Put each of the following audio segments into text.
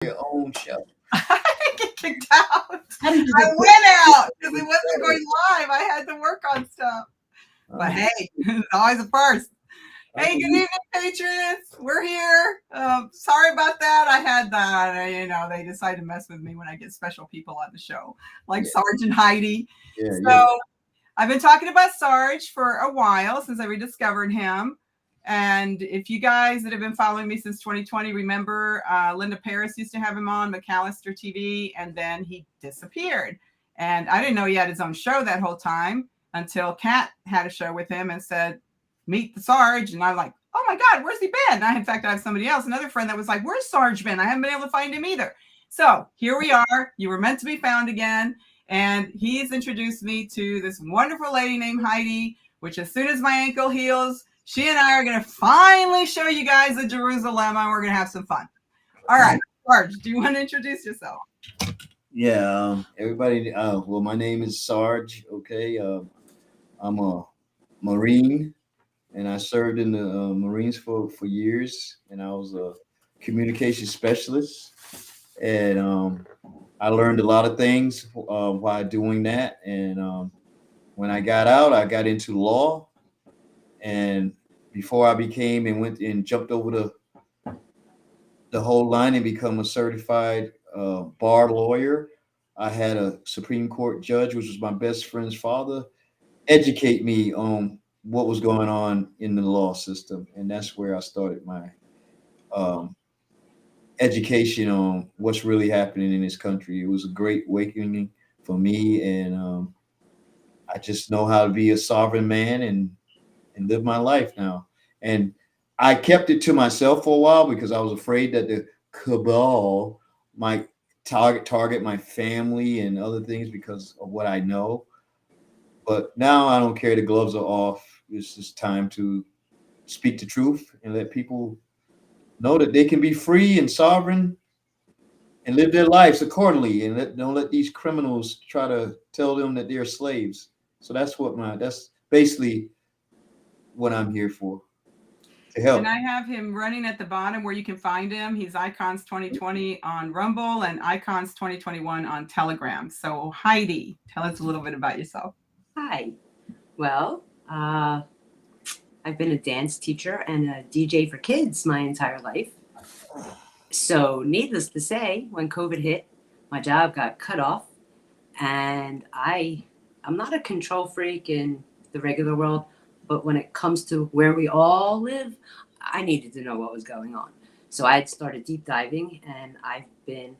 your own show. I didn't get kicked out. How did you I get went out because it wasn't going live. I had to work on stuff. But hey, it's always a first. Hey, good evening, Patriots. We're here. Sorry about that. I had that. They decide to mess with me when I get special people on the show, like Sergeant Heidi. So I've been talking about Sarge for a while since I rediscovered him. And if you guys that have been following me since 2020 remember, Linda Paris used to have him on McAllister TV, and then he disappeared. And I didn't know he had his own show that whole time until Kat had a show with him and said, meet the Sarge. And I'm like, oh my God, where's he been? In fact, I have somebody else, another friend that was like, where's Sarge been? I haven't been able to find him either. So here we are. You were meant to be found again. And he's introduced me to this wonderful lady named Heidi, which as soon as my ankle heals, she and I are going to finally show you guys the Jerusalem, and we're going to have some fun. All right, Sarge, do you want to introduce yourself? Yeah, everybody. Well, my name is Sarge. Okay, I'm a Marine, and I served in the Marines for years, and I was a communication specialist, and I learned a lot of things while doing that. And when I got out, I got into law, and before I became and went and jumped over the whole line and become a certified bar lawyer, I had a Supreme Court judge, which was my best friend's father, educate me on what was going on in the law system, and that's where I started my education on what's really happening in this country. It was a great awakening for me, and I just know how to be a sovereign man and live my life now. And I kept it to myself for a while because I was afraid that the cabal might target my family and other things because of what I know. But now I don't care. The gloves are off. It's just time to speak the truth and let people know that they can be free and sovereign and live their lives accordingly, and don't let these criminals try to tell them that they're slaves. So that's basically what I'm here for, to help. And I have him running at the bottom where you can find him. He's Icons 2020 on Rumble and Icons 2021 on Telegram. So Heidi, tell us a little bit about yourself. Hi. Well, I've been a dance teacher and a DJ for kids my entire life. So needless to say, when COVID hit, my job got cut off, and I'm not a control freak in the regular world, but when it comes to where we all live, I needed to know what was going on. So I had started deep diving, and I've been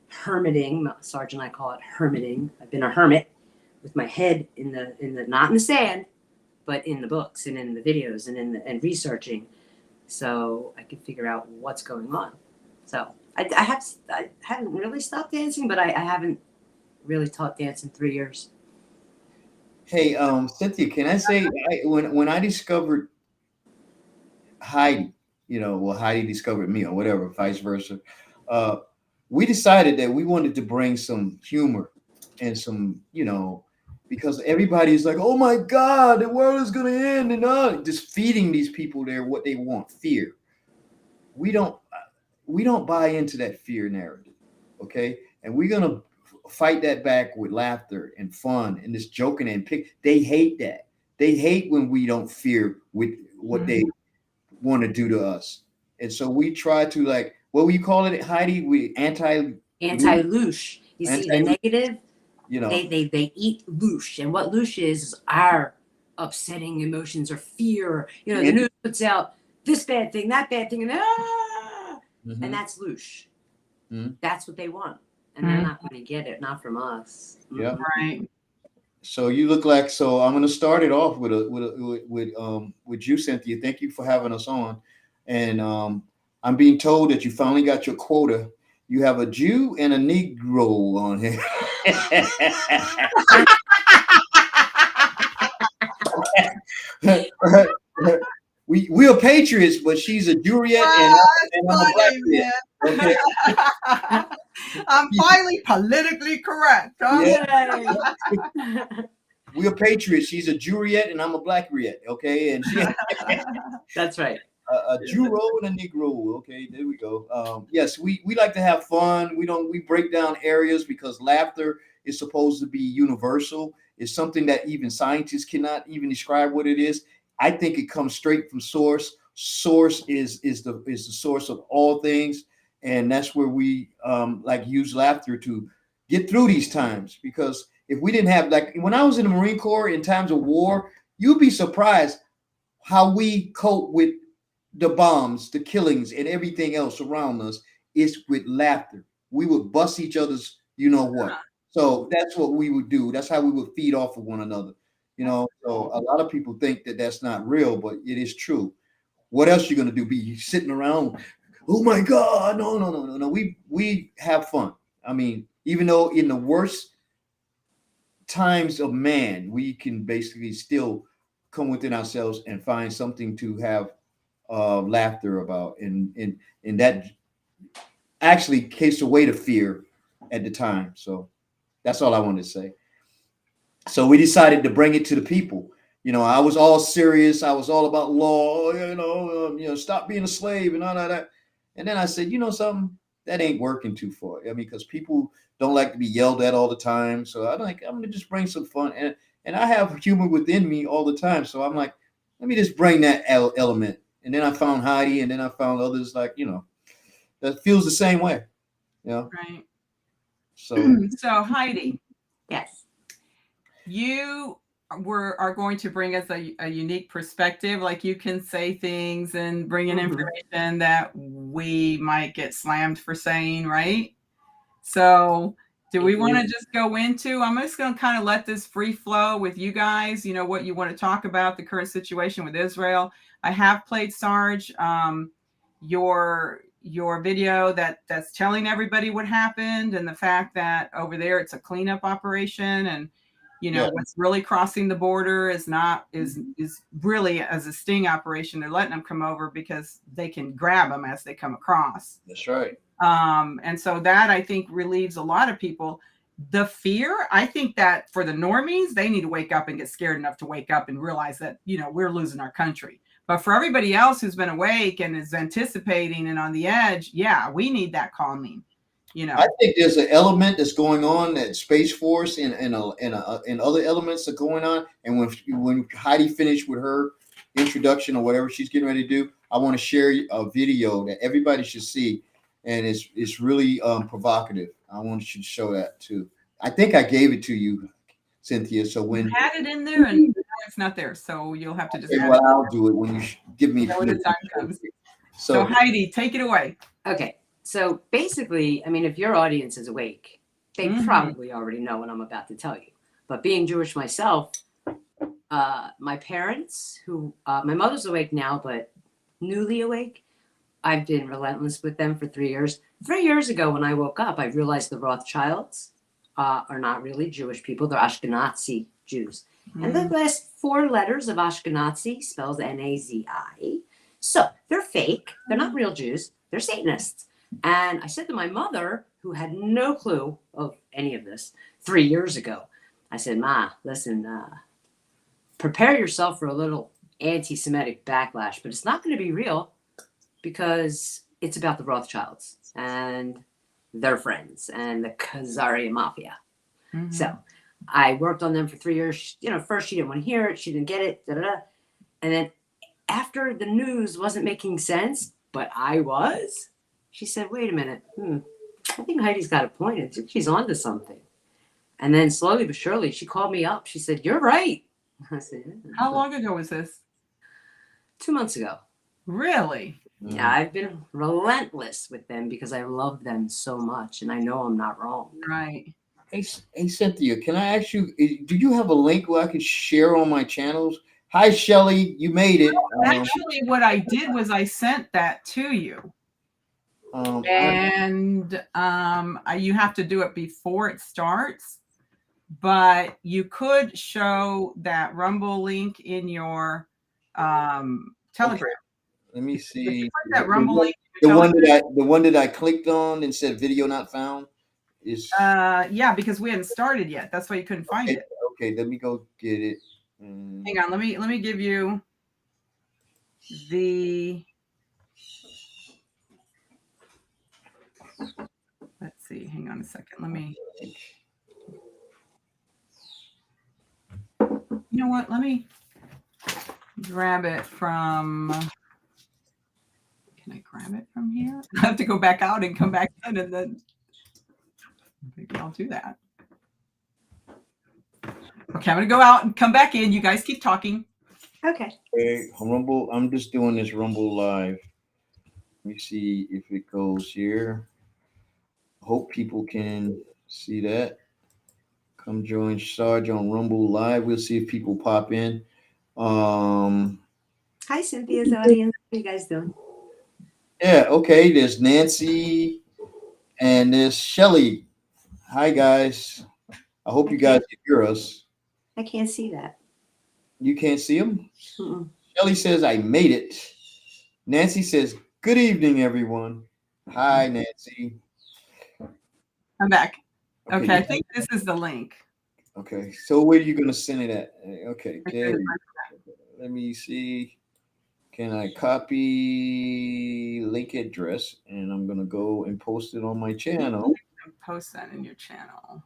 hermiting. Sarge and I call it hermiting. I've been a hermit with my head in the not in the sand, but in the books and in the videos and researching, so I could figure out what's going on. So I haven't really stopped dancing, but I haven't really taught dance in 3 years. Hey, Cynthia, can I say when I discovered Heidi, Heidi discovered me or whatever, vice versa. We decided that we wanted to bring some humor and some, because everybody's like, oh my God, the world is going to end, and just feeding these people what they want, fear. We don't buy into that fear narrative, okay? And we're going to fight that back with laughter and fun and this joking and pick. They hate that. They hate when we don't fear with what they want to do to us. And so we try to, like, what will you call it, Heidi? We anti-loosh. You see the negative? They eat loosh. And what loosh is our upsetting emotions or fear. The news puts out this bad thing, that bad thing, and and that's loosh. Mm-hmm. That's what they want. And they're not going to get it, not from us. Yeah. Right. So you look like, so I'm going to start it off with you, Cynthia. Thank you for having us on. And I'm being told that you finally got your quota. You have a Jew and a Negro on here. We are patriots, but she's a Juriet and I'm a Blackriet. Okay. I'm finally politically correct. Huh? Yeah. We are patriots. She's a Juriet and I'm a Blackriet. Okay, and that's right. a Juro and a Negro. Okay, there we go. Yes, we like to have fun. We break down areas because laughter is supposed to be universal. It's something that even scientists cannot even describe what it is. I think it comes straight from source. Source is the source of all things, and that's where we like use laughter to get through these times. Because if we didn't have, like when I was in the Marine Corps in times of war, you'd be surprised how we cope with the bombs, the killings, and everything else around us is with laughter. We would bust each other's, you know what. So that's what we would do. That's how we would feed off of one another. So a lot of people think that that's not real, but it is true. What else you gonna do? Be sitting around? Oh my God! No, no, no, no, no. We have fun. I mean, even though in the worst times of man, we can basically still come within ourselves and find something to have laughter about, and that actually takes away the fear at the time. So that's all I wanted to say. So we decided to bring it to the people. I was all serious. I was all about law. Stop being a slave and all of that. And then I said, something that ain't working too far. I mean, because people don't like to be yelled at all the time. So I'm gonna just bring some fun, and I have humor within me all the time. So I'm like, let me just bring that element. And then I found Heidi, and then I found others like that feels the same way. Right. So So Heidi, Yes. you are going to bring us a unique perspective. Like you can say things and bring in information that we might get slammed for saying, right? So do we want to just go into, I'm just going to kind of let this free flow with you guys, what you want to talk about, the current situation with Israel. I have played Sarge, your video that's telling everybody what happened and the fact that over there it's a cleanup operation, and what's really crossing the border is really as a sting operation. They're letting them come over because they can grab them as they come across. that's right. And so that I think relieves a lot of people. The fear, I think that for the normies, they need to wake up and get scared enough to wake up and realize that, we're losing our country. But for everybody else who's been awake and is anticipating and on the edge, yeah, we need that calming. I think there's an element that's going on that Space Force and other elements are going on. And when Heidi finished with her introduction or whatever she's getting ready to do, I want to share a video that everybody should see, and it's really provocative. I want you to show that too. I think I gave it to you, Cynthia. So when you had it in there and it's not there, so you'll have to just. Okay, well, I'll do it when you give me when the time comes. So Heidi, take it away. Okay. So basically, I mean, if your audience is awake, they probably already know what I'm about to tell you. But being Jewish myself, my parents, my mother's awake now, but newly awake, I've been relentless with them for 3 years. 3 years ago, when I woke up, I realized the Rothschilds are not really Jewish people. They're Ashkenazi Jews. And the last 4 letters of Ashkenazi spells Nazi. So they're fake. They're not real Jews. They're Satanists. And I said to my mother, who had no clue of any of this 3 years ago, I said, Ma, listen, prepare yourself for a little anti-Semitic backlash, but it's not going to be real because it's about the Rothschilds and their friends and the Khazarian mafia. So I worked on them for 3 years. First she didn't want to hear it. She didn't get it. And then after the news wasn't making sense, but I was, she said, wait a minute. I think Heidi's got a point. I think she's onto something. And then slowly but surely, she called me up. She said, you're right. I said, yeah. How long ago was this? 2 months ago. Really? Yeah, I've been relentless with them because I love them so much. And I know I'm not wrong. Right. Hey, Cynthia, can I ask you, do you have a link where I can share on my channels? Hi, Shelly, you made it. Actually, what I did was I sent that to you. And you have to do it before it starts, but you could show that Rumble link in your Telegram. Okay. Let me see. That Rumble link. The one that I clicked on and said video not found is. Yeah, because we hadn't started yet. That's why you couldn't find it. Okay, let me go get it. Hang on, let me give you the Let's see. Hang on a second. Let me. You know what? Let me grab it from. Can I grab it from here? I have to go back out and come back in, and then maybe I'll do that. Okay, I'm gonna go out and come back in. You guys keep talking. Okay. Okay, Rumble. I'm just doing this Rumble live. Let me see if it goes here. Hope people can see that. Come join Sarge on Rumble Live. We'll see if people pop in. Hi, Cynthia's audience. How you guys doing? Yeah, okay. There's Nancy and there's Shelly. Hi guys. I hope you guys can hear us. I can't see that. You can't see them? Mm-mm. Shelly says I made it. Nancy says, good evening, everyone. Hi, Nancy. I'm back. Okay, Okay, I think this is the link. Okay, so where are you gonna send it at? Okay, there. Let me see. Can I copy link address and I'm gonna go and post it on my channel. Post that in your channel.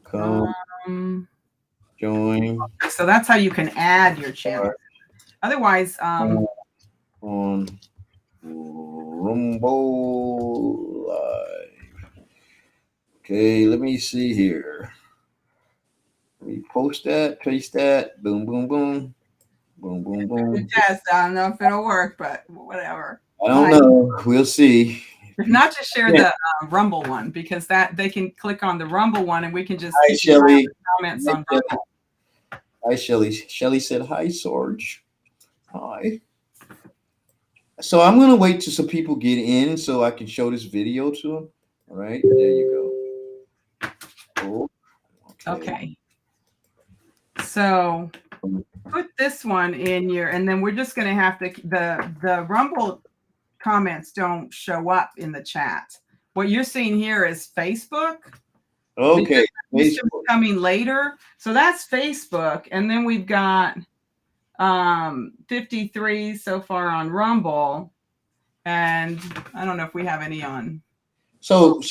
Come join. So that's how you can add your channel. Otherwise, on Rumble Live. Okay, let me see here. Let me post that, paste that, boom, boom, boom, boom, boom, boom. good test. I don't know if it'll work, but whatever. I don't know. We'll see. If not, just share the Rumble one, because that they can click on the Rumble one and we can just Hi, Shelly. comments on Rumble. Hi, Shelly. Shelly said, hi, Sarge. Hi. So I'm going to wait till some people get in so I can show this video to them. All right. There you go. Oh, Okay. So put this one in your, and then we're just going to have to, the Rumble comments don't show up in the chat. What you're seeing here is Facebook. Okay. Facebook coming later. So that's Facebook. And then we've got 53 so far on Rumble. And I don't know if we have any on. So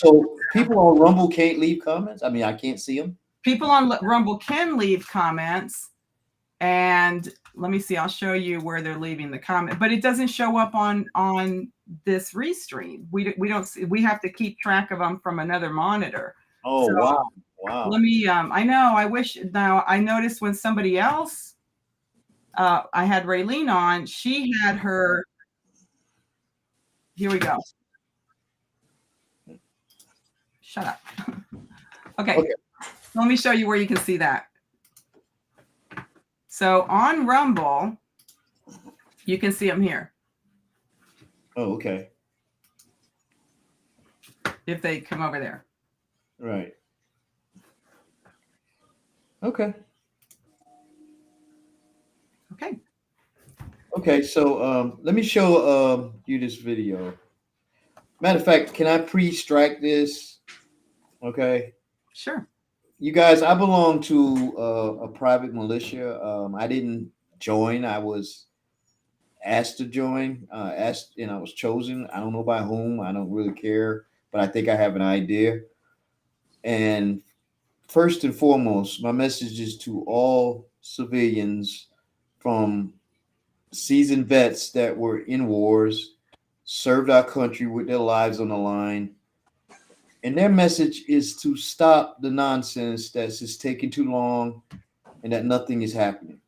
people on Rumble can't leave comments? I mean, I can't see them. People on Rumble can leave comments. And let me see, I'll show you where they're leaving the comment, but it doesn't show up on this restream. We don't see, we have to keep track of them from another monitor. Oh, so, wow. Let me, I know, I wish, now I noticed when somebody else, I had Raylene on, she had her, here we go. Shut up. Okay. Let me show you where you can see that. So on Rumble, you can see them here. Oh, okay. If they come over there. Right. Okay. Okay. Okay, so let me show you this video. Matter of fact, can I pre-strike this? Okay. Sure. You guys, I belong to a private militia. I didn't join. I was asked to join, asked, and I was chosen. I don't know by whom. I don't really care, but I think I have an idea. And first and foremost, my message is to all civilians, from seasoned vets that were in wars, served our country with their lives on the line. And their message is to stop the nonsense that's just taking too long and that nothing is happening.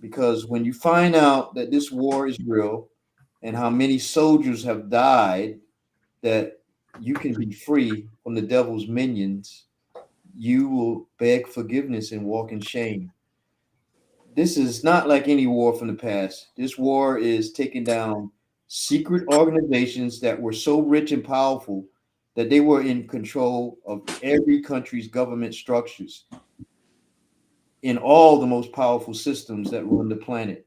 Because when you find out that this war is real and how many soldiers have died, that you can be free from the devil's minions, you will beg forgiveness and walk in shame. This is not like any war from the past. This war is taking down secret organizations that were so rich and powerful that they were in control of every country's government structures in all the most powerful systems that run the planet: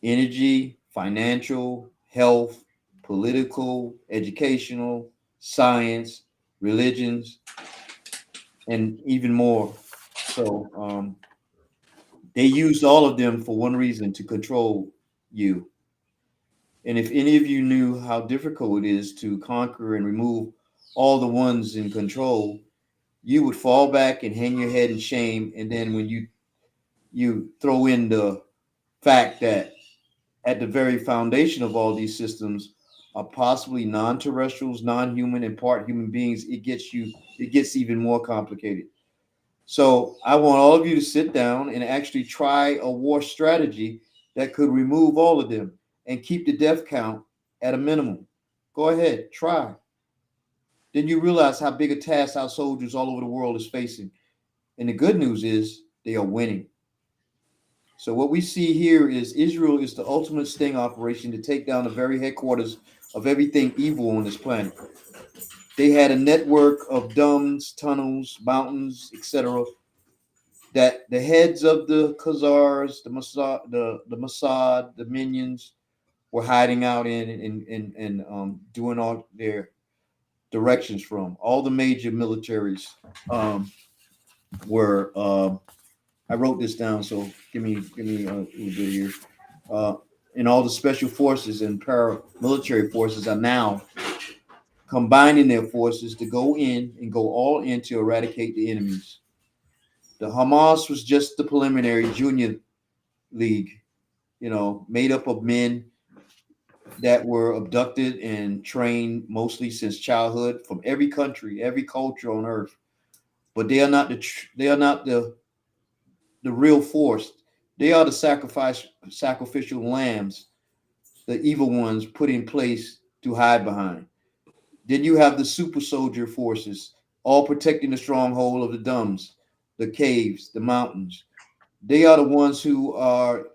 energy, financial, health, political, educational, science, religions, and even more. So they used all of them for one reason: to control you. And if any of you knew how difficult it is to conquer and remove all the ones in control, you would fall back and hang your head in shame. And then when you throw in the fact that at the very foundation of all these systems are possibly non-terrestrials, non-human, and part human beings, it gets even more complicated. So I want all of you to sit down and actually try a war strategy that could remove all of them and keep the death count at a minimum. Go ahead, try. Then you realize how big a task our soldiers all over the world is facing. And the good news is they are winning. So what we see here is Israel is the ultimate sting operation to take down the very headquarters of everything evil on this planet. They had a network of domes, tunnels, mountains, etc., that the heads of the Khazars, the Mossad, the minions were hiding out in and doing all their directions from. All the major militaries were. I wrote this down, so give me a little bit here. And all the special forces and paramilitary forces are now combining their forces to go in and go all in to eradicate the enemies. The Hamas was just the preliminary junior league, made up of men that were abducted and trained mostly since childhood from every country, every culture on earth. But they are not the real force. They are the sacrificial lambs, the evil ones put in place to hide behind. Then you have the super soldier forces, all protecting the stronghold of the domes, the caves, the mountains. They are the ones who are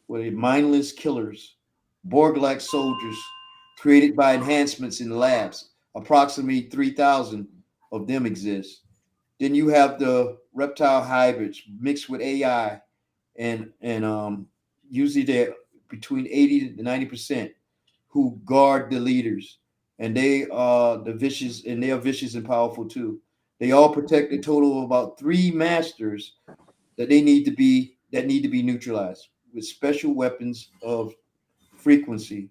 mindless killers, Borg-like soldiers created by enhancements in labs. Approximately 3,000 of them exist. Then you have the reptile hybrids mixed with AI, and usually they're between 80 to 90% who guard the leaders, and they are vicious, and they are vicious and powerful too. They all protect a total of about three masters that need to be neutralized with special weapons of frequency.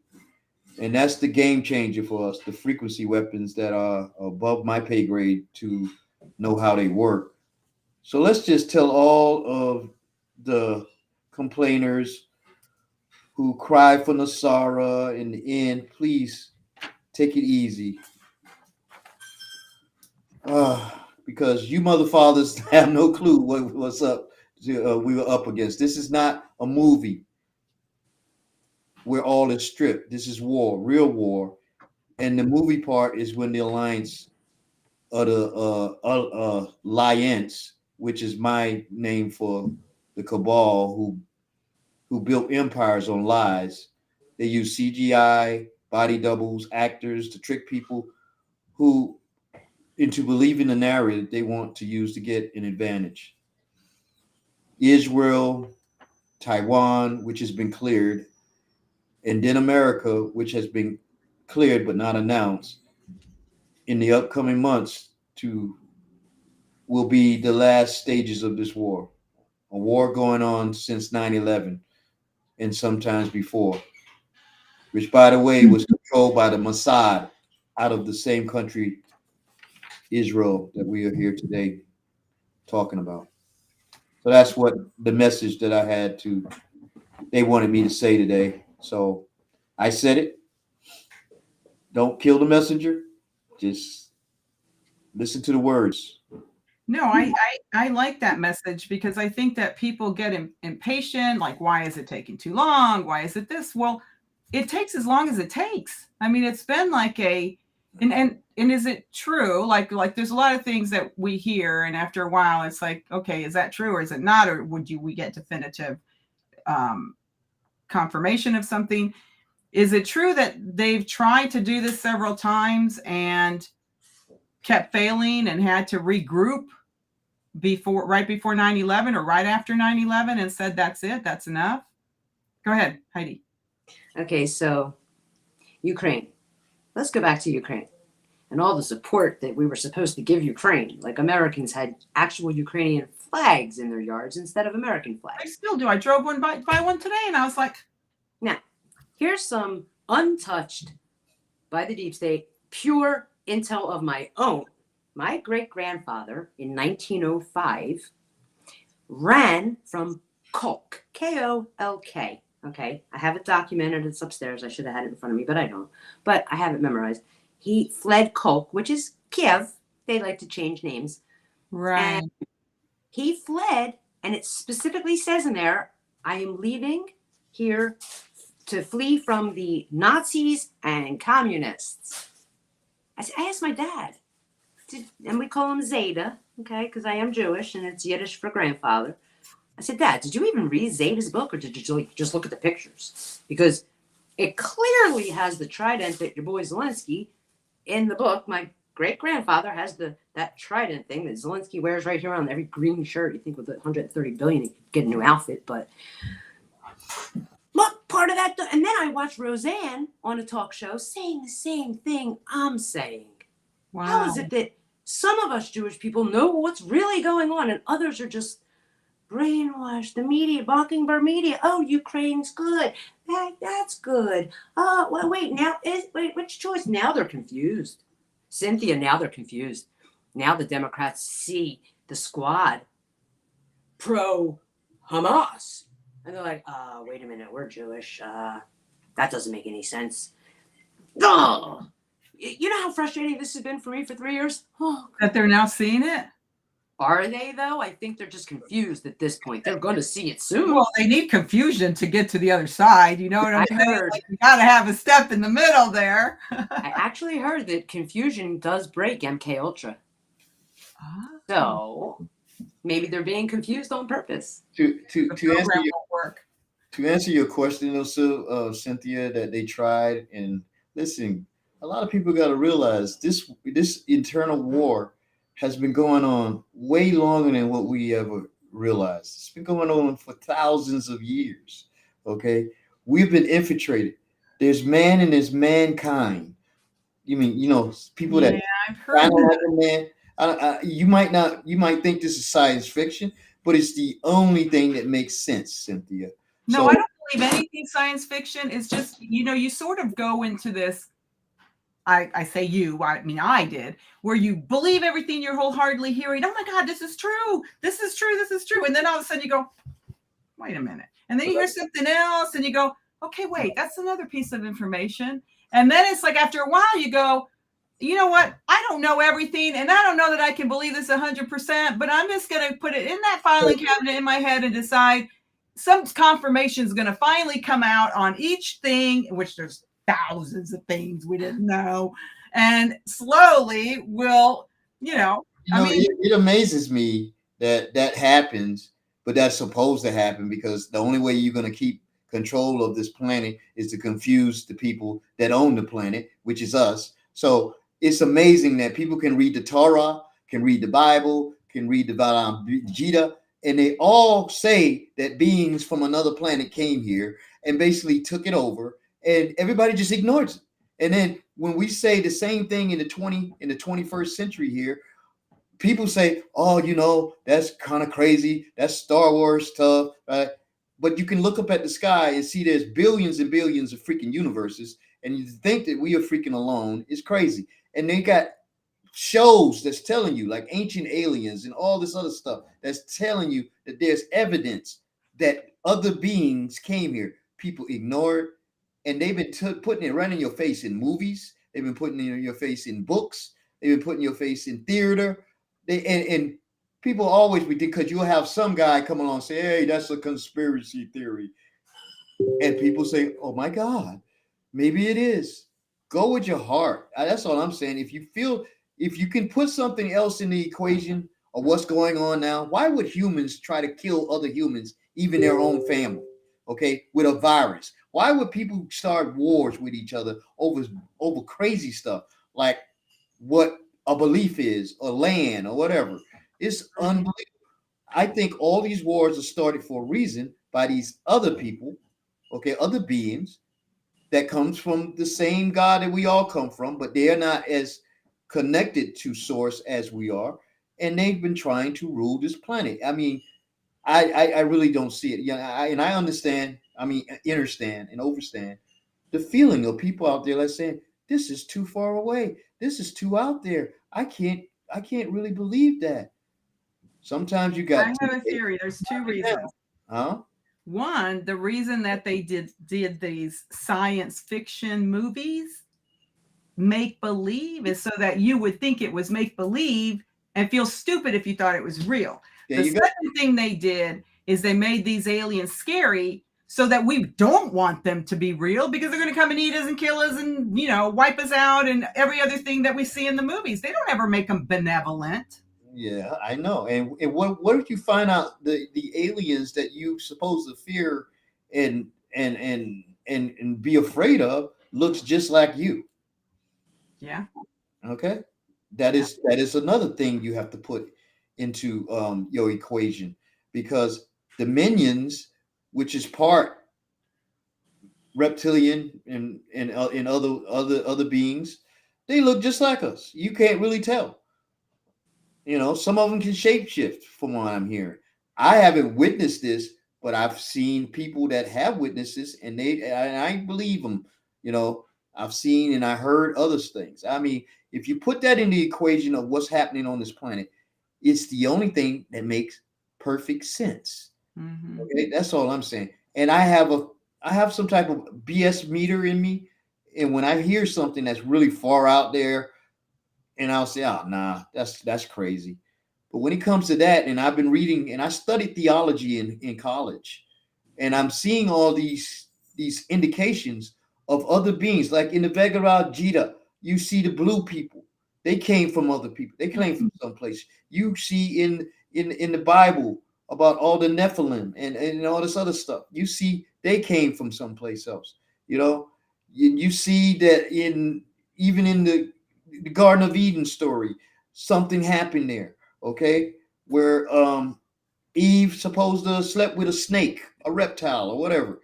And that's the game changer for us, the frequency weapons that are above my pay grade to know how they work. So let's just tell all of the complainers who cry for Nasara in the end, please take it easy. Because you mother fathers have no clue what's up. We were up against. This is not a movie where all is stripped. This is war, real war. And the movie part is when the alliance or the alliance, which is my name for the cabal who built empires on lies. They use CGI, body doubles, actors to trick people who into believing the narrative they want to use to get an advantage. Israel, Taiwan, which has been cleared, and then America, which has been cleared but not announced in the upcoming months to will be the last stages of this war. A war going on since 9/11 and sometimes before, which by the way was controlled by the Mossad out of the same country, Israel, that we are here today talking about. So that's what the message that I had to they wanted me to say today. So I said it. Don't kill the messenger. Just listen to the words. No, I like that message because I think that people get impatient. Like, why is it taking too long? Why is it this? Well, it takes as long as it takes. I mean, it's been like and is it true? Like there's a lot of things that we hear, and after a while, it's like, okay, is that true or is it not? Or we get definitive confirmation of something? Is it true that they've tried to do this several times and kept failing and had to regroup right before 9/11 or right after 9/11 and said, that's it, that's enough? Go ahead, Heidi. Okay, so Ukraine. Let's go back to Ukraine and all the support that we were supposed to give Ukraine. Like Americans had actual Ukrainian flags in their yards instead of American I flags. still do. I drove by one today and I was like, Now, Here's some untouched by the deep state, pure intel of my own. My great-grandfather in 1905 ran from Kolk, Kolk. Okay, I have it documented. It's upstairs. I should have had it in front of me, but I don't. But I have it memorized. He fled Kolk, which is Kiev. They like to change names. Right. And he fled, and it specifically says in there, I am leaving here to flee from the Nazis and communists. I asked my dad, and we call him Zeta, okay, because I am Jewish and it's Yiddish for grandfather. I said, Dad, did you even read Zeta's book, or did you just look at the pictures? Because it clearly has the trident that your boy Zelensky in the book. My great grandfather has that trident thing that Zelensky wears right here on every green shirt. You think with 130 billion, he could get a new outfit, but what part of that? And then I watched Roseanne on a talk show saying the same thing I'm saying. Wow. How is it that some of us Jewish people know what's really going on, and others are just brainwashed? The media, Mockingbird media. Oh, Ukraine's good. That's good. Oh, well, wait. Which choice? Now they're confused. Cynthia, now they're confused. Now the Democrats see the squad pro Hamas, and they're like, wait a minute, we're Jewish. That doesn't make any sense. Oh, you know how frustrating this has been for me for 3 years? Oh, That they're now seeing it? are they, though? I think they're just confused at this point. They're going to see it soon. Well, they need confusion to get to the other side. You know what I'm I saying? heard. Like, you got to have a step in the middle there. I actually heard that confusion does break MK Ultra. Ah. So maybe they're being confused on purpose. To program won't work. answer your question, also, Cynthia, that they tried. And listen, a lot of people got to realize this internal war has been going on way longer than what we ever realized. It's been going on for thousands of years. Okay, we've been infiltrated. There's man and there's mankind. You mean, people that Yeah, I've heard kind of that. like a man. You might not. You might think this is science fiction, but it's the only thing that makes sense, Cynthia. No, So I don't believe anything science fiction. It's just, you sort of go into this. I say you, I mean, I did, where you believe everything you're wholeheartedly hearing. Oh my God, this is true. This is true. This is true. And then all of a sudden you go, wait a minute. And then you hear something else and you go, okay, wait, that's another piece of information. And then it's like after a while you go, you know what? I don't know everything. And I don't know that I can believe this 100%, but I'm just going to put it in that filing cabinet in my head and decide some confirmation is going to finally come out on each thing, which there's thousands of things we didn't know. And slowly we'll, it amazes me that happens, but that's supposed to happen because the only way you're going to keep control of this planet is to confuse the people that own the planet, which is us. So it's amazing that people can read the Torah, can read the Bible, can read the Bhagavad Gita, and they all say that beings from another planet came here and basically took it over, and everybody just ignores it. And then when we say the same thing in the 21st century here, people say, "Oh, that's kind of crazy. That's Star Wars stuff." Right? But you can look up at the sky and see there's billions and billions of freaking universes, and you think that we are freaking alone is crazy. And they got shows that's telling you, like Ancient Aliens and all this other stuff, that's telling you that there's evidence that other beings came here. People ignore it, and they've been putting it right in your face in movies. They've been putting it in your face in books. They've been putting your face in theater. And people always be, because you'll have some guy come along and say, "Hey, that's a conspiracy theory," and people say, "Oh my God, maybe it is." Go with your heart. That's all I'm saying. If you can put something else in the equation of what's going on now, why would humans try to kill other humans, even their own family? Okay, with a virus. Why would people start wars with each other over crazy stuff like what a belief is, or land, or whatever? It's unbelievable. I think all these wars are started for a reason by these other people, okay, other beings that comes from the same God that we all come from, but they are not as connected to source as we are, and they've been trying to rule this planet. I mean, I really don't see it. Yeah, I understand. I mean, understand and overstand the feeling of people out there like saying, this is too far away. This is too out there. I can't really believe that. Sometimes you got I have a theory. There's two reasons. huh? One, the reason that they did these science fiction movies, make believe, is so that you would think it was make believe and feel stupid if you thought it was real. There The you go. second thing they did is they made these aliens scary so that we don't want them to be real, because they're going to come and eat us and kill us and, wipe us out and every other thing that we see in the movies. They don't ever make them benevolent. Yeah, I know. And what if you find out the aliens that you supposed to fear and be afraid of looks just like you? Yeah. Okay, that is another thing you have to put into your equation, because the minions, which is part reptilian and other beings, they look just like us. You can't really tell. Some of them can shapeshift from what I'm hearing. I haven't witnessed this, but I've seen people that have witnesses, and I believe them. I've seen and I heard other things. I mean, if you put that in the equation of what's happening on this planet, it's the only thing that makes perfect sense. Mm-hmm. Okay, that's all I'm saying. And I have some type of BS meter in me, and when I hear something that's really far out there, and I'll say, "Oh, nah, that's crazy." But when it comes to that, and I've been reading, and I studied theology in college, and I'm seeing all these indications of other beings, like in the Bhagavad Gita, you see the blue people. They came from other people. They came from someplace. You see in the Bible about all the Nephilim and all this other stuff. You see they came from someplace else. You see that even in the Garden of Eden story, something happened there. Okay, where Eve supposed to have slept with a snake, a reptile, or whatever,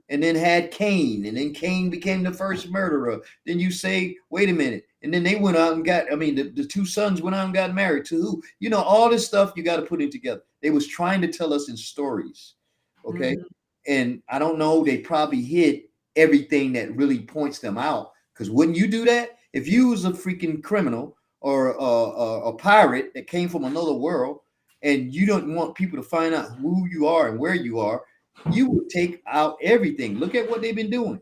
and then had Cain, and then Cain became the first murderer. Then you say, wait a minute, and then they went out and the two sons went out and got married to who? All this stuff you got to put it together. They was trying to tell us in stories, okay? Mm-hmm. And I don't know, they probably hid everything that really points them out. Because wouldn't you do that if you was a freaking criminal or a pirate that came from another world, and you don't want people to find out who you are and where you are? You would take out everything. Look at what they've been doing.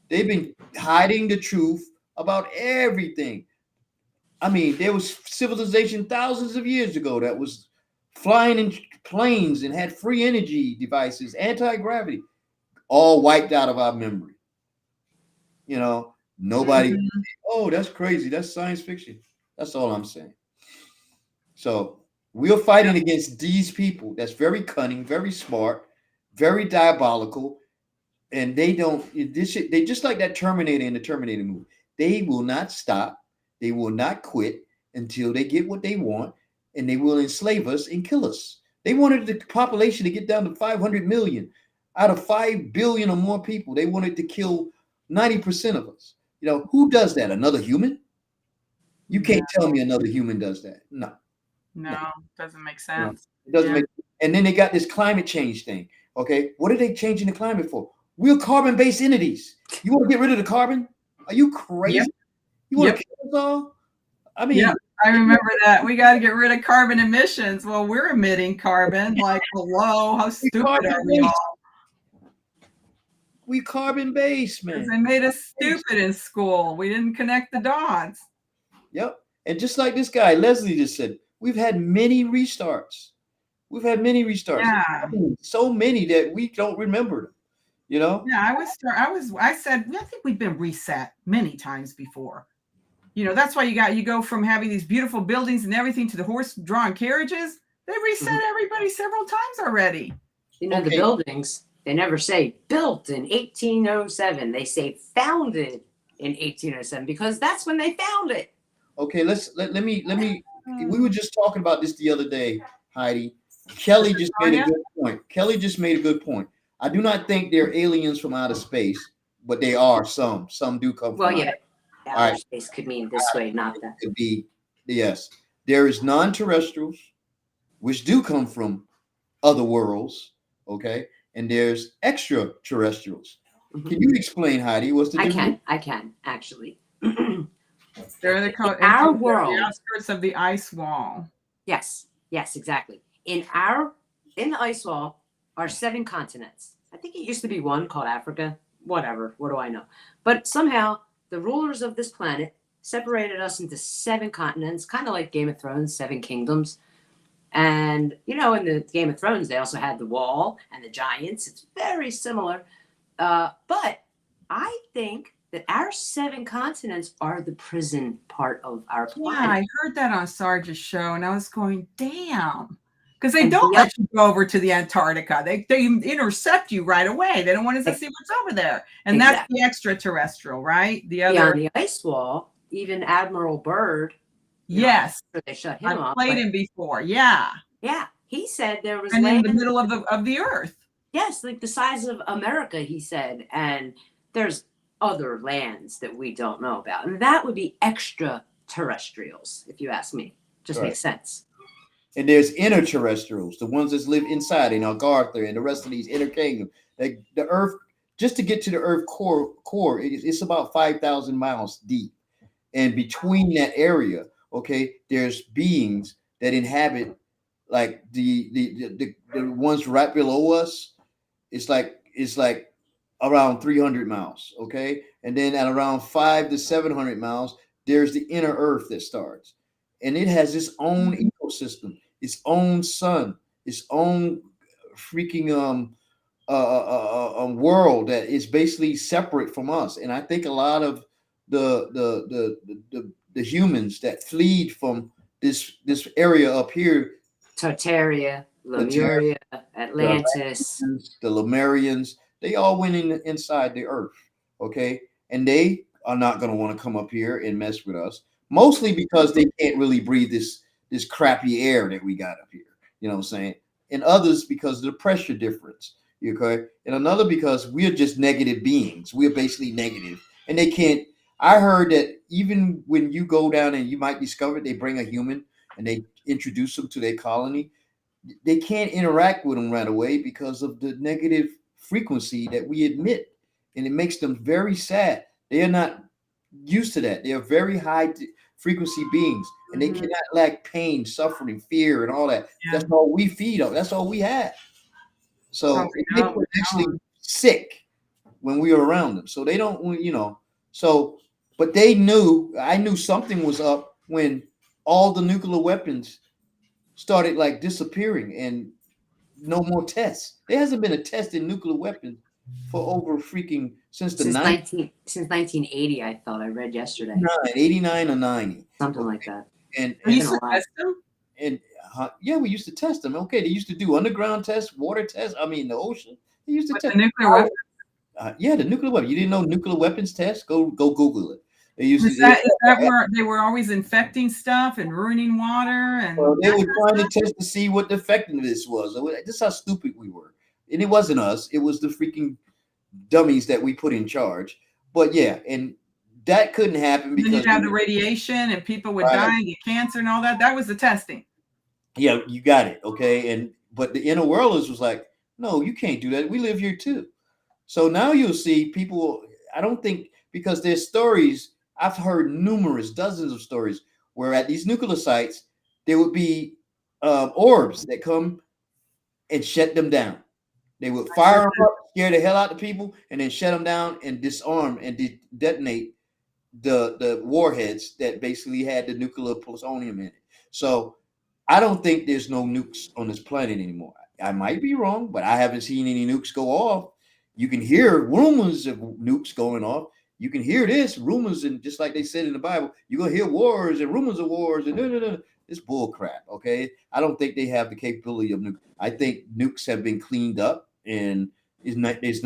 They've been hiding the truth about everything. I mean, there was civilization thousands of years ago that was flying in planes and had free energy devices, anti-gravity, all wiped out of our memory. Nobody, Mm-hmm. oh, that's crazy. That's science fiction. That's all I'm saying. So we're fighting against these people that's very cunning, very smart, very diabolical, and they just like that Terminator in the Terminator movie. They will not stop. They will not quit until they get what they want, and they will enslave us and kill us. They wanted the population to get down to 500 million out of 5 billion or more people. They wanted to kill 90% of us. Who does that? Another human? You can't tell me another human does that. No. No, doesn't make sense. It doesn't make. And then they got this climate change thing. Okay, what are they changing the climate for? We're carbon-based entities. You want to get rid of the carbon? Are you crazy? Yep. You want to kill us all? I mean, yeah, I remember that. We got to get rid of carbon emissions. Well, we're emitting carbon. Like, hello, how stupid are we all? We carbon-based, man. They made us stupid in school. We didn't connect the dots. Yep. And just like this guy, Leslie just said, we've had many restarts. We've had many restarts. Yeah. I mean, so many that we don't remember them. Yeah, I said, I think we've been reset many times before. That's why you go from having these beautiful buildings and everything to the horse-drawn carriages. They reset everybody several times already. The buildings, they never say built in 1807. They say founded in 1807 because that's when they found it. Okay, let me. We were just talking about this the other day, Heidi. Kelly just made a good point. I do not think they're aliens from outer space, but they are some. Some do come from. Well, yeah. Outer space could mean this way, not that. Could be, yes. There is non-terrestrials, which do come from other worlds, okay? And there's extraterrestrials, Can you explain, Heidi? What's the difference? I can actually. They're the Our world, the outskirts of the ice wall. yes, exactly. In the ice wall are 7 continents. I think it used to be one called Africa. Whatever. What do I know? But somehow the rulers of this planet separated us into 7 continents, kind of like Game of Thrones, 7 kingdoms. And in the Game of Thrones, they also had the wall and the giants. It's very similar. But I think that our 7 continents are the prison part of our planet. Yeah, I heard that on Sarge's show, and I was going, damn. Because they And don't the let you go over to the Antarctica. They intercept you right away. They don't want us to Ex- see what's over there. And Exactly. that's the extraterrestrial, right? The other. Beyond the ice wall, even Admiral Byrd, Yes. they shut him I've off. played him before. Yeah. Yeah, he said there was And land in the middle of the earth. Yes, like the size of America, he said, and there's other lands that we don't know about, and that would be extraterrestrials, if you ask me. Just Right. makes sense. And there's interterrestrials, the ones that live inside in Algartha and the rest of these inner kingdom. Like the Earth, just to get to the Earth core, it's about 5,000 miles deep, and between that area, okay, there's beings that inhabit like the ones right below us. It's like around 300 miles, okay, and then at around 500 to 700 miles, there's the inner Earth that starts, and it has its own ecosystem, its own sun, its own freaking world that is basically separate from us. And I think a lot of the humans that fleed from this area up here, Tartaria, Lemuria, Atlantis, the Lemurians, they all went inside the Earth, okay, and they are not going to want to come up here and mess with us, mostly because they can't really breathe this crappy air that we got up here. You know what I'm saying? And others because of the pressure difference. Okay, and another because we're just negative beings. We're basically negative, and they can't. I heard that even when you go down and you might discover they bring a human and they introduce them to their colony, they can't interact with them right away because of the negative frequency that we emit, and it makes them very sad. They are not used to that. They are very high frequency beings, and they cannot lack pain, suffering, fear, and all that. Yeah. That's all we feed on. That's all we have. So Oh, it makes them actually sick when we are around them. So they don't, So, but they knew. I knew something was up when all the nuclear weapons started like disappearing and no more tests. There hasn't been a test in nuclear weapons for over freaking since 1980. I thought I read yesterday. 89 or 90, something like that. And We used to test them? And yeah, we used to test them. Okay, they used to do underground tests, water tests. I mean, the ocean. They used to test the nuclear weapons. Yeah, the nuclear weapon. You didn't know nuclear weapons test? Go Google it. They used Is that where they were always infecting stuff and ruining water? And well, they were trying to test to see what the effectiveness was. This is how stupid we were. And it wasn't us. It was the freaking dummies that we put in charge. But yeah, and that couldn't happen because you'd have the radiation and people would die and get cancer and all that. That was the testing. Yeah, you got it. Okay. But the inner worlders was like, no, you can't do that. We live here too. So now you'll see people, I don't think, because there's stories, I've heard dozens of stories where at these nuclear sites, there would be orbs that come and shut them down. They would fire them up, scare the hell out of people, and then shut them down and disarm and detonate the warheads that basically had the nuclear plutonium in it. So I don't think there's no nukes on this planet anymore. I might be wrong, but I haven't seen any nukes go off. You can hear rumors of nukes going off. You can hear rumors, and just like they said in the Bible, you're gonna hear wars and rumors of wars and no. It's bull crap. Okay, I don't think they have the capability of nukes. I think nukes have been cleaned up, and there's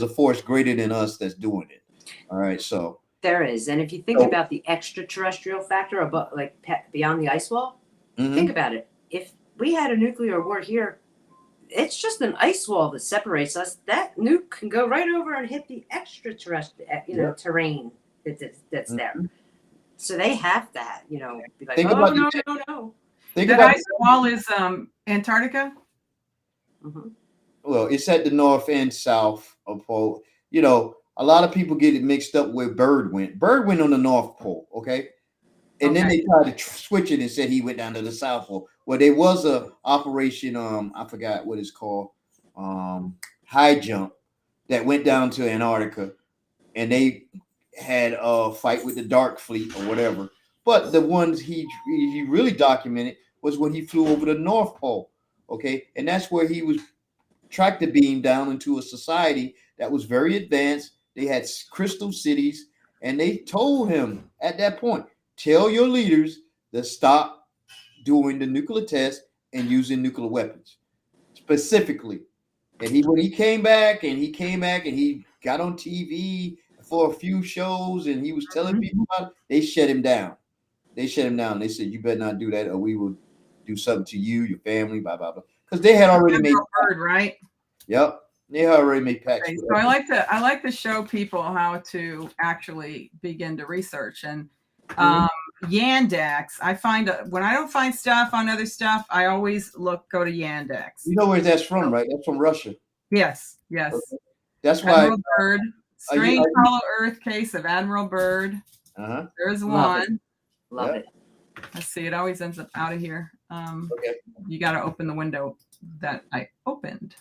a force greater than us that's doing it. All right, so there is, and if you think about the extraterrestrial factor above, like beyond the ice wall, think about it. If we had a nuclear war here, it's just an ice wall that separates us. That nuke can go right over and hit the extraterrestrial, terrain that's there. So they have that, be like, no. The ice wall is Antarctica. Well, it's at the north and south of pole. you know, a lot of people get it mixed up where Bird went. Bird went on the North Pole, okay? And then Okay. they tried to switch it and said he went down to the South Pole. Well, there was a operation, I forgot what it's called, high jump that went down to Antarctica, and they had a fight with the Dark Fleet or whatever. But the ones he really documented was when he flew over the North Pole, okay, and that's where he was tractor beamed down into a society that was very advanced. They had crystal cities, and they told him at that point, tell your leaders to stop doing the nuclear test and using nuclear weapons specifically. And when he came back and he got on TV for a few shows and he was telling people about it, they shut him down. They shut him down. They said, you better not do that or we will do something to you, your family, blah, blah, blah. Because they had already made Bird, right? Yep. They had already made packs. Okay, so I like to show people how to actually begin to research. And Yandex, I find when I don't find stuff on other stuff, I always go to Yandex. You know where that's from, right? That's from Russia. Yes, yes. Okay. That's why Admiral Byrd, strange hollow earth case of Admiral Byrd. There's one. Love it. Let's see, it always ends up out of here. Okay. You got to open the window that I opened.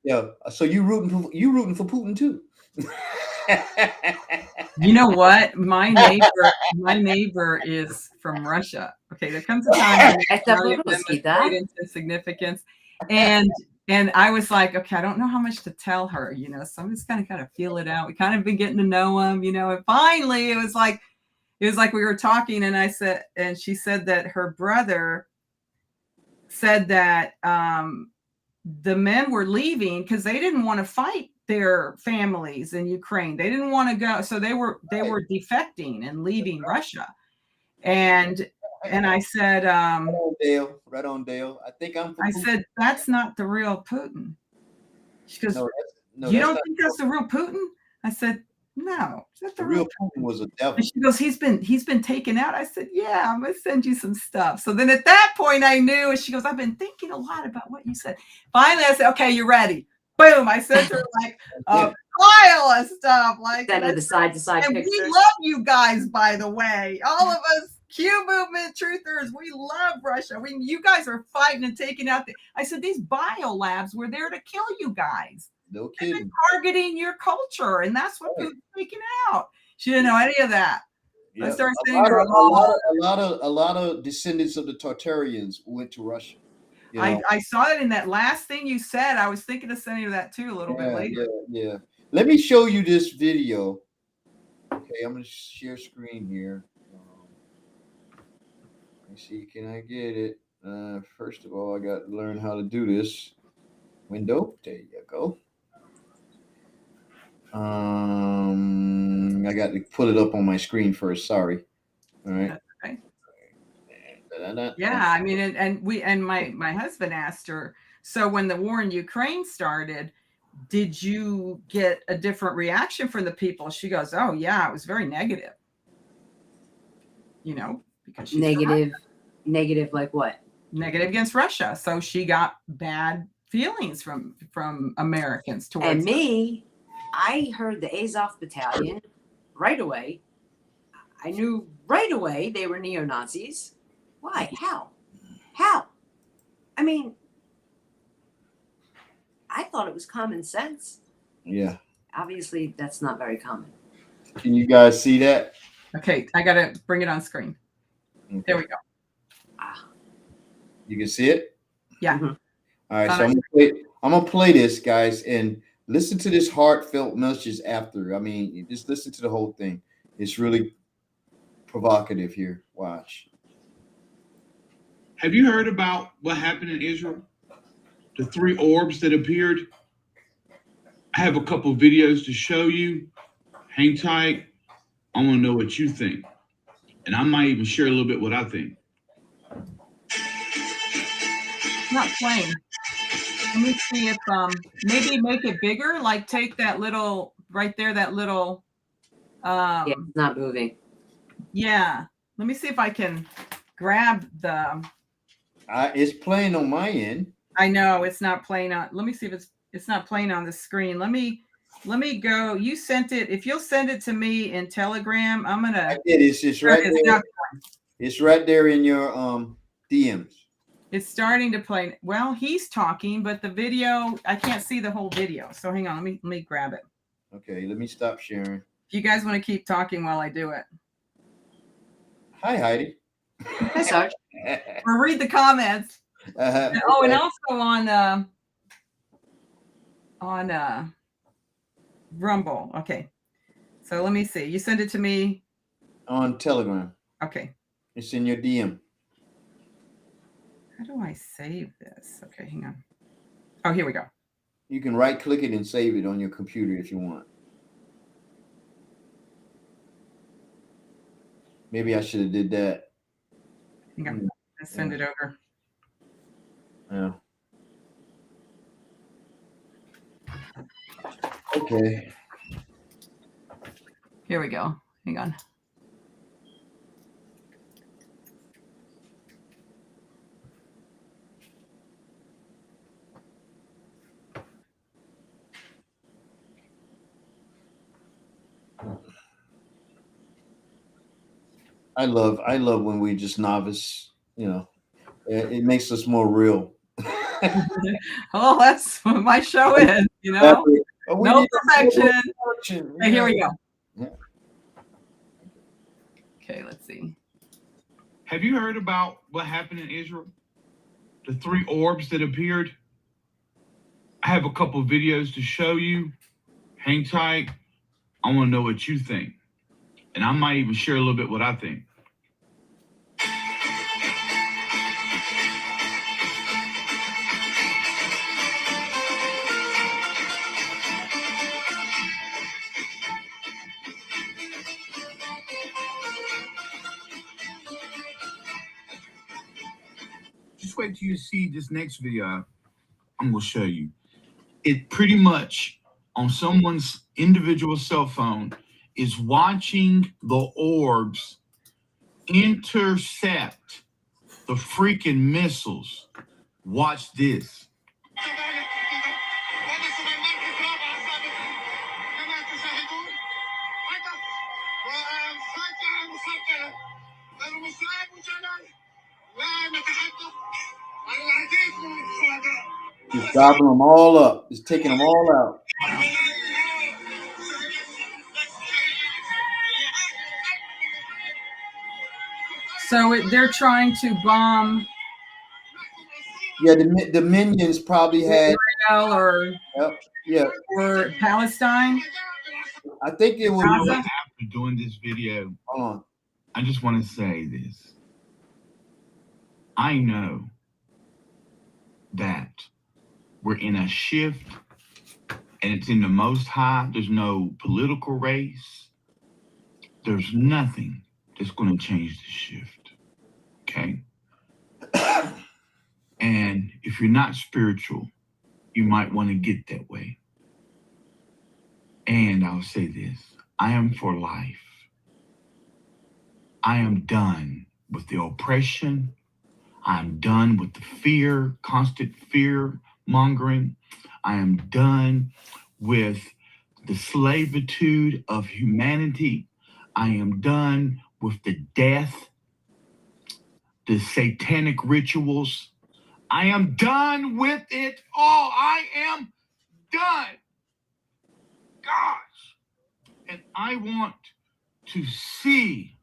Yeah. So you rooting for Putin too. You know what? My neighbor is from Russia. Okay, there comes a time when great into significance, and I was like, okay, I don't know how much to tell her, you know, so I'm just kind of gotta feel it out. We kind of been getting to know him, you know, and finally it was like we were talking, and she said that her brother said that the men were leaving because they didn't want to fight their families in Ukraine. They didn't want to go. So they were defecting and leaving Russia. And I said, right on Dale. I said, that's not the real Putin. She goes, you don't think that's the real Putin? I said, no, the real Putin was a devil. And she goes, he's been taken out. I said, yeah, I'm gonna send you some stuff. So then at that point I knew, and she goes, I've been thinking a lot about what you said. Finally, I said, okay, you're ready. Boom. I sent her like a pile of stuff. Like send her the side-to-side pictures. We love you guys, by the way. All of us Q movement truthers, we love Russia. You guys are fighting and taking out I said, these bio labs were there to kill you guys. No kidding. They've been targeting your culture, and that's what Putin's taking out. She didn't know any of that. Yeah. I started saying a lot of descendants of the Tartarians went to Russia. You know? I saw it in that last thing you said. I was thinking of sending you that too a little bit later. Yeah. Let me show you this video. Okay, I'm going to share screen here. Let me see. Can I get it? First of all, I got to learn how to do this. Window. There you go. I got to put it up on my screen first. Sorry. All right. That's okay. Yeah, I mean, and my husband asked her. So when the war in Ukraine started, did you get a different reaction from the people? She goes, "Oh yeah, it was very negative." You know, because she's negative, like what? Negative against Russia. So she got bad feelings from Americans towards and me. I heard the Azov Battalion right away. I knew right away they were neo-Nazis. Why? How? I mean, I thought it was common sense. Yeah. Obviously, that's not very common. Can you guys see that? Okay, I got to bring it on screen. Okay. There we go. You can see it? Yeah. Mm-hmm. All right, so I'm gonna play this, guys, and listen to this heartfelt message after. I mean, just listen to the whole thing. It's really provocative here. Watch. Have you heard about what happened in Israel? The 3 orbs that appeared? I have a couple videos to show you. Hang tight. I want to know what you think. And I might even share a little bit what I think. It's not playing. Let me see if maybe make it bigger, like take that little right there, that little yeah, it's not moving. Yeah. Let me see if I can grab the it's playing on my end. I know it's not playing on. Let me see if it's not playing on the screen. Let me Let me go. You sent it. If you'll send it to me in Telegram, I'm gonna. I did. It's right there. It's right there in your DMs. It's starting to play. Well, he's talking, but the video, I can't see the whole video. So hang on. Let me grab it. Okay, let me stop sharing. If you guys want to keep talking while I do it. Hi, Heidi. Hi, Sarge. Or read the comments. Uh-huh. Oh, and also on Rumble. Okay. So let me see. You send it to me On Telegram. Okay. It's in your DM. How do I save this? Okay, hang on. Oh, here we go. You can right click it and save it on your computer if you want. Maybe I should have did that. Hang on. Let's send it over. Yeah. Okay. Here we go. Hang on. I love when we just novice, it makes us more real. Oh, that's what my show is, no perfection. Hey, here we go. Yeah. Okay, let's see. Have you heard about what happened in Israel? The 3 orbs that appeared? I have a couple of videos to show you. Hang tight. I want to know what you think. And I might even share a little bit what I think. Just wait till you see this next video I'm going to show you. It pretty much, on someone's individual cell phone, is watching the orbs intercept the freaking missiles. Watch this. He's gobbling them all up. He's taking them all out. So they're trying to bomb. Yeah, the minions probably had Israel or Palestine. I think it was. After doing this video, Hold on. I just want to say this. I know that we're in a shift, and it's in the Most High. There's no political race. There's nothing that's going to change the shift. Okay? And if you're not spiritual, you might want to get that way. And I'll say this. I am for life. I am done with the oppression. I'm done with the fear, constant fear mongering. I am done with the slavitude of humanity. I am done with the death, the satanic rituals. I am done with it all. I am done. Gosh. And I want to see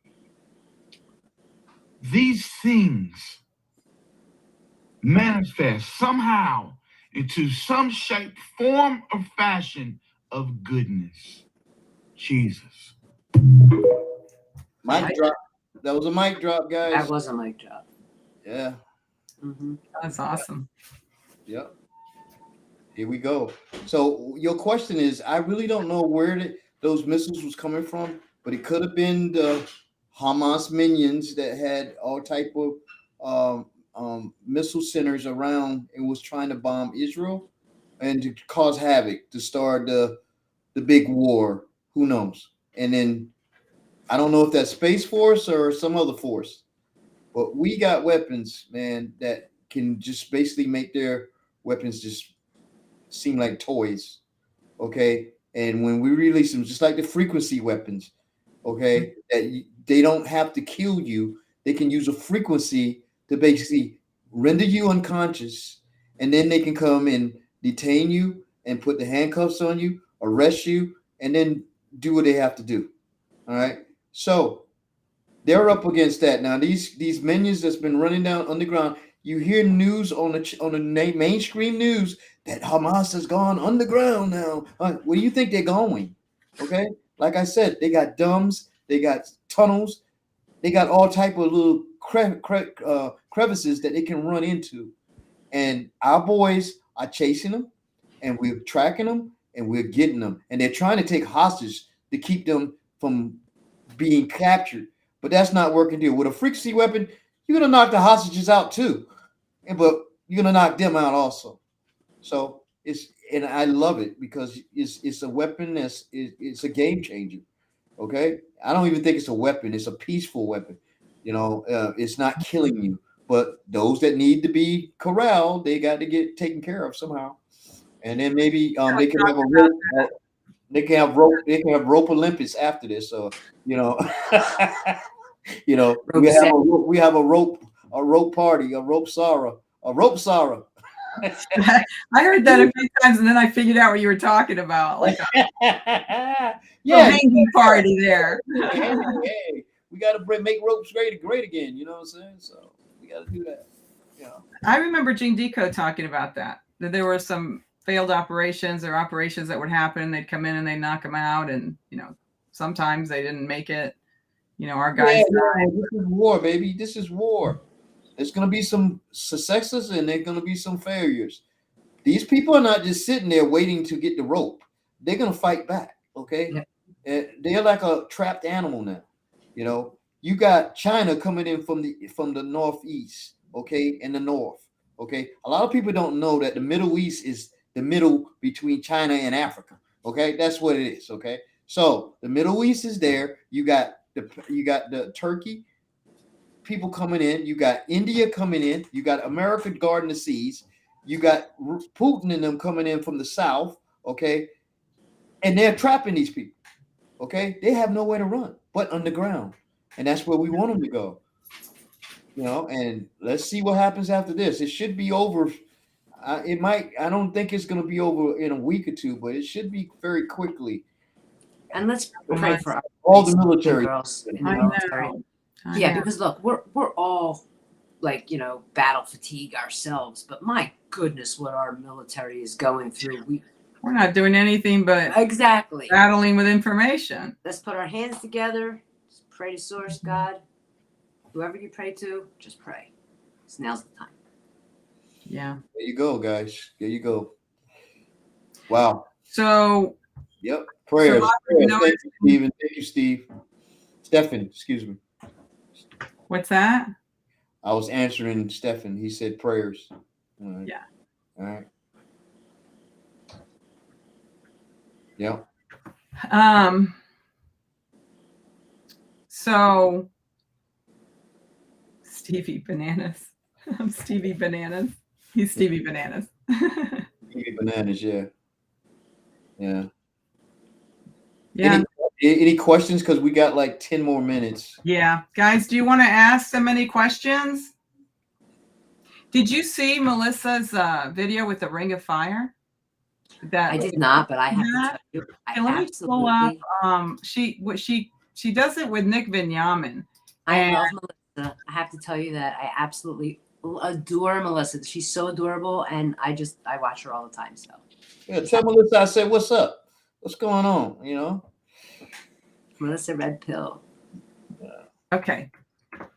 these things manifest somehow into some shape, form, or fashion of goodness. Jesus. Mic drop. That was a mic drop, guys. That was a mic drop. Yeah. Mm-hmm. That's awesome. Yep. Here we go. So your question is, I really don't know where those missiles was coming from, but it could have been the Hamas minions that had all type of missile centers around and was trying to bomb Israel and to cause havoc, to start the big war. Who knows? And then I don't know if that's Space Force or some other force, but we got weapons, man, that can just basically make their weapons just seem like toys. Okay. And when we release them, just like the frequency weapons, okay, they don't have to kill you. They can use a frequency to basically render you unconscious, and then they can come and detain you and put the handcuffs on you, arrest you, and then do what they have to do. All right. So they're up against that now. These minions that's been running down underground. You hear news on the mainstream news that Hamas has gone underground now. Where do you think they're going? Okay, like I said, they got dumbs, they got tunnels, they got all type of little crevices that they can run into, and our boys are chasing them, and we're tracking them, and we're getting them, and they're trying to take hostage to keep them from being captured. But that's not working here. With a frequency weapon, you're gonna knock the hostages out too, but you're gonna knock them out also. So and I love it because it's a weapon it's a game changer. Okay, I don't even think it's a weapon. It's a peaceful weapon. It's not killing you, but those that need to be corralled, they got to get taken care of somehow. And then maybe they can have a rope. They can have rope Olympics after this. So you know, we have a rope party, a rope Sarah. I heard that a few times, and then I figured out what you were talking about, like a hanging party there. Hey, we got to make ropes great again. You know what I'm saying? So we got to do that. I remember Gene Deco talking about that there were some failed operations or operations that would happen. They'd come in and they'd knock them out, and sometimes they didn't make it. Our guys. This is war, baby. This is war. There's going to be some successes and there's going to be some failures. These people are not just sitting there waiting to get the rope. They're going to fight back. Okay. Yeah. They're like a trapped animal now. You got China coming in from the northeast. Okay. And the north. Okay. A lot of people don't know that the Middle East is the middle between China and Africa. Okay. That's what it is. Okay. So the Middle East is there. You got the Turkey people coming in, you got India coming in, you got America guarding the seas, you got Putin and them coming in from the south, okay, and they're trapping these people, okay. They have nowhere to run but underground, and that's where we want them to go, and let's see what happens after this. It should be over. I don't think it's going to be over in a week or two, but it should be very quickly. And let's pray for all the military girls. Yeah, because look, we're all battle fatigue ourselves, but my goodness, what our military is going through. We're not doing anything but exactly battling with information. Let's put our hands together, just pray to Source God. Whoever you pray to, just pray. Now's the time. Yeah. There you go, guys. There you go. Wow. So. Yep. Prayers. Thank you, Stephen. Thank you, Steve. Stephen, excuse me. What's that? I was answering Stephen. He said prayers. All right. Yeah. All right. Yep. So Stevie Bananas. I'm Stevie Bananas. He's Stevie Bananas. Stevie Bananas, yeah. Yeah. Yeah. Any questions? Because we got like 10 more minutes. Yeah. Guys, do you want to ask them any questions? Did you see Melissa's video with the Ring of Fire? I did not, but I have to tell you. Let me pull up. She does it with Nick Vignamin. I love Melissa. I have to tell you that I absolutely adore Melissa. She's so adorable, and I watch her all the time. So yeah, tell Melissa I said, what's up? What's going on? Melissa Red Pill. Okay.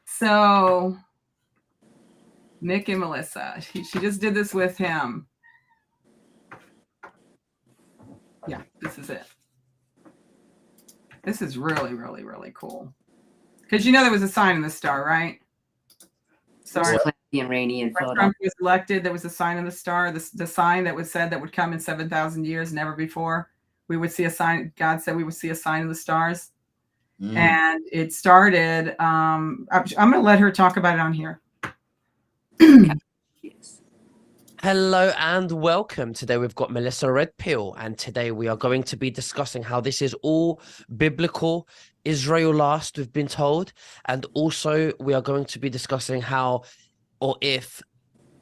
So Nick and Melissa. She just did this with him. Yeah, this is it. This is really, really, really cool. Because there was a sign in the star, right? Sorry. And rainy in Philadelphia. Trump was elected, there was a sign in the star. The sign that was said that would come in 7,000 years, never before. We would see a sign. God said we would see a sign in the stars. And it started. I'm going to let her talk about it on here. Yes. Hello and welcome. Today we've got Melissa Redpill, and today we are going to be discussing how this is all biblical. Israel last, we've been told, and also we are going to be discussing how, or if,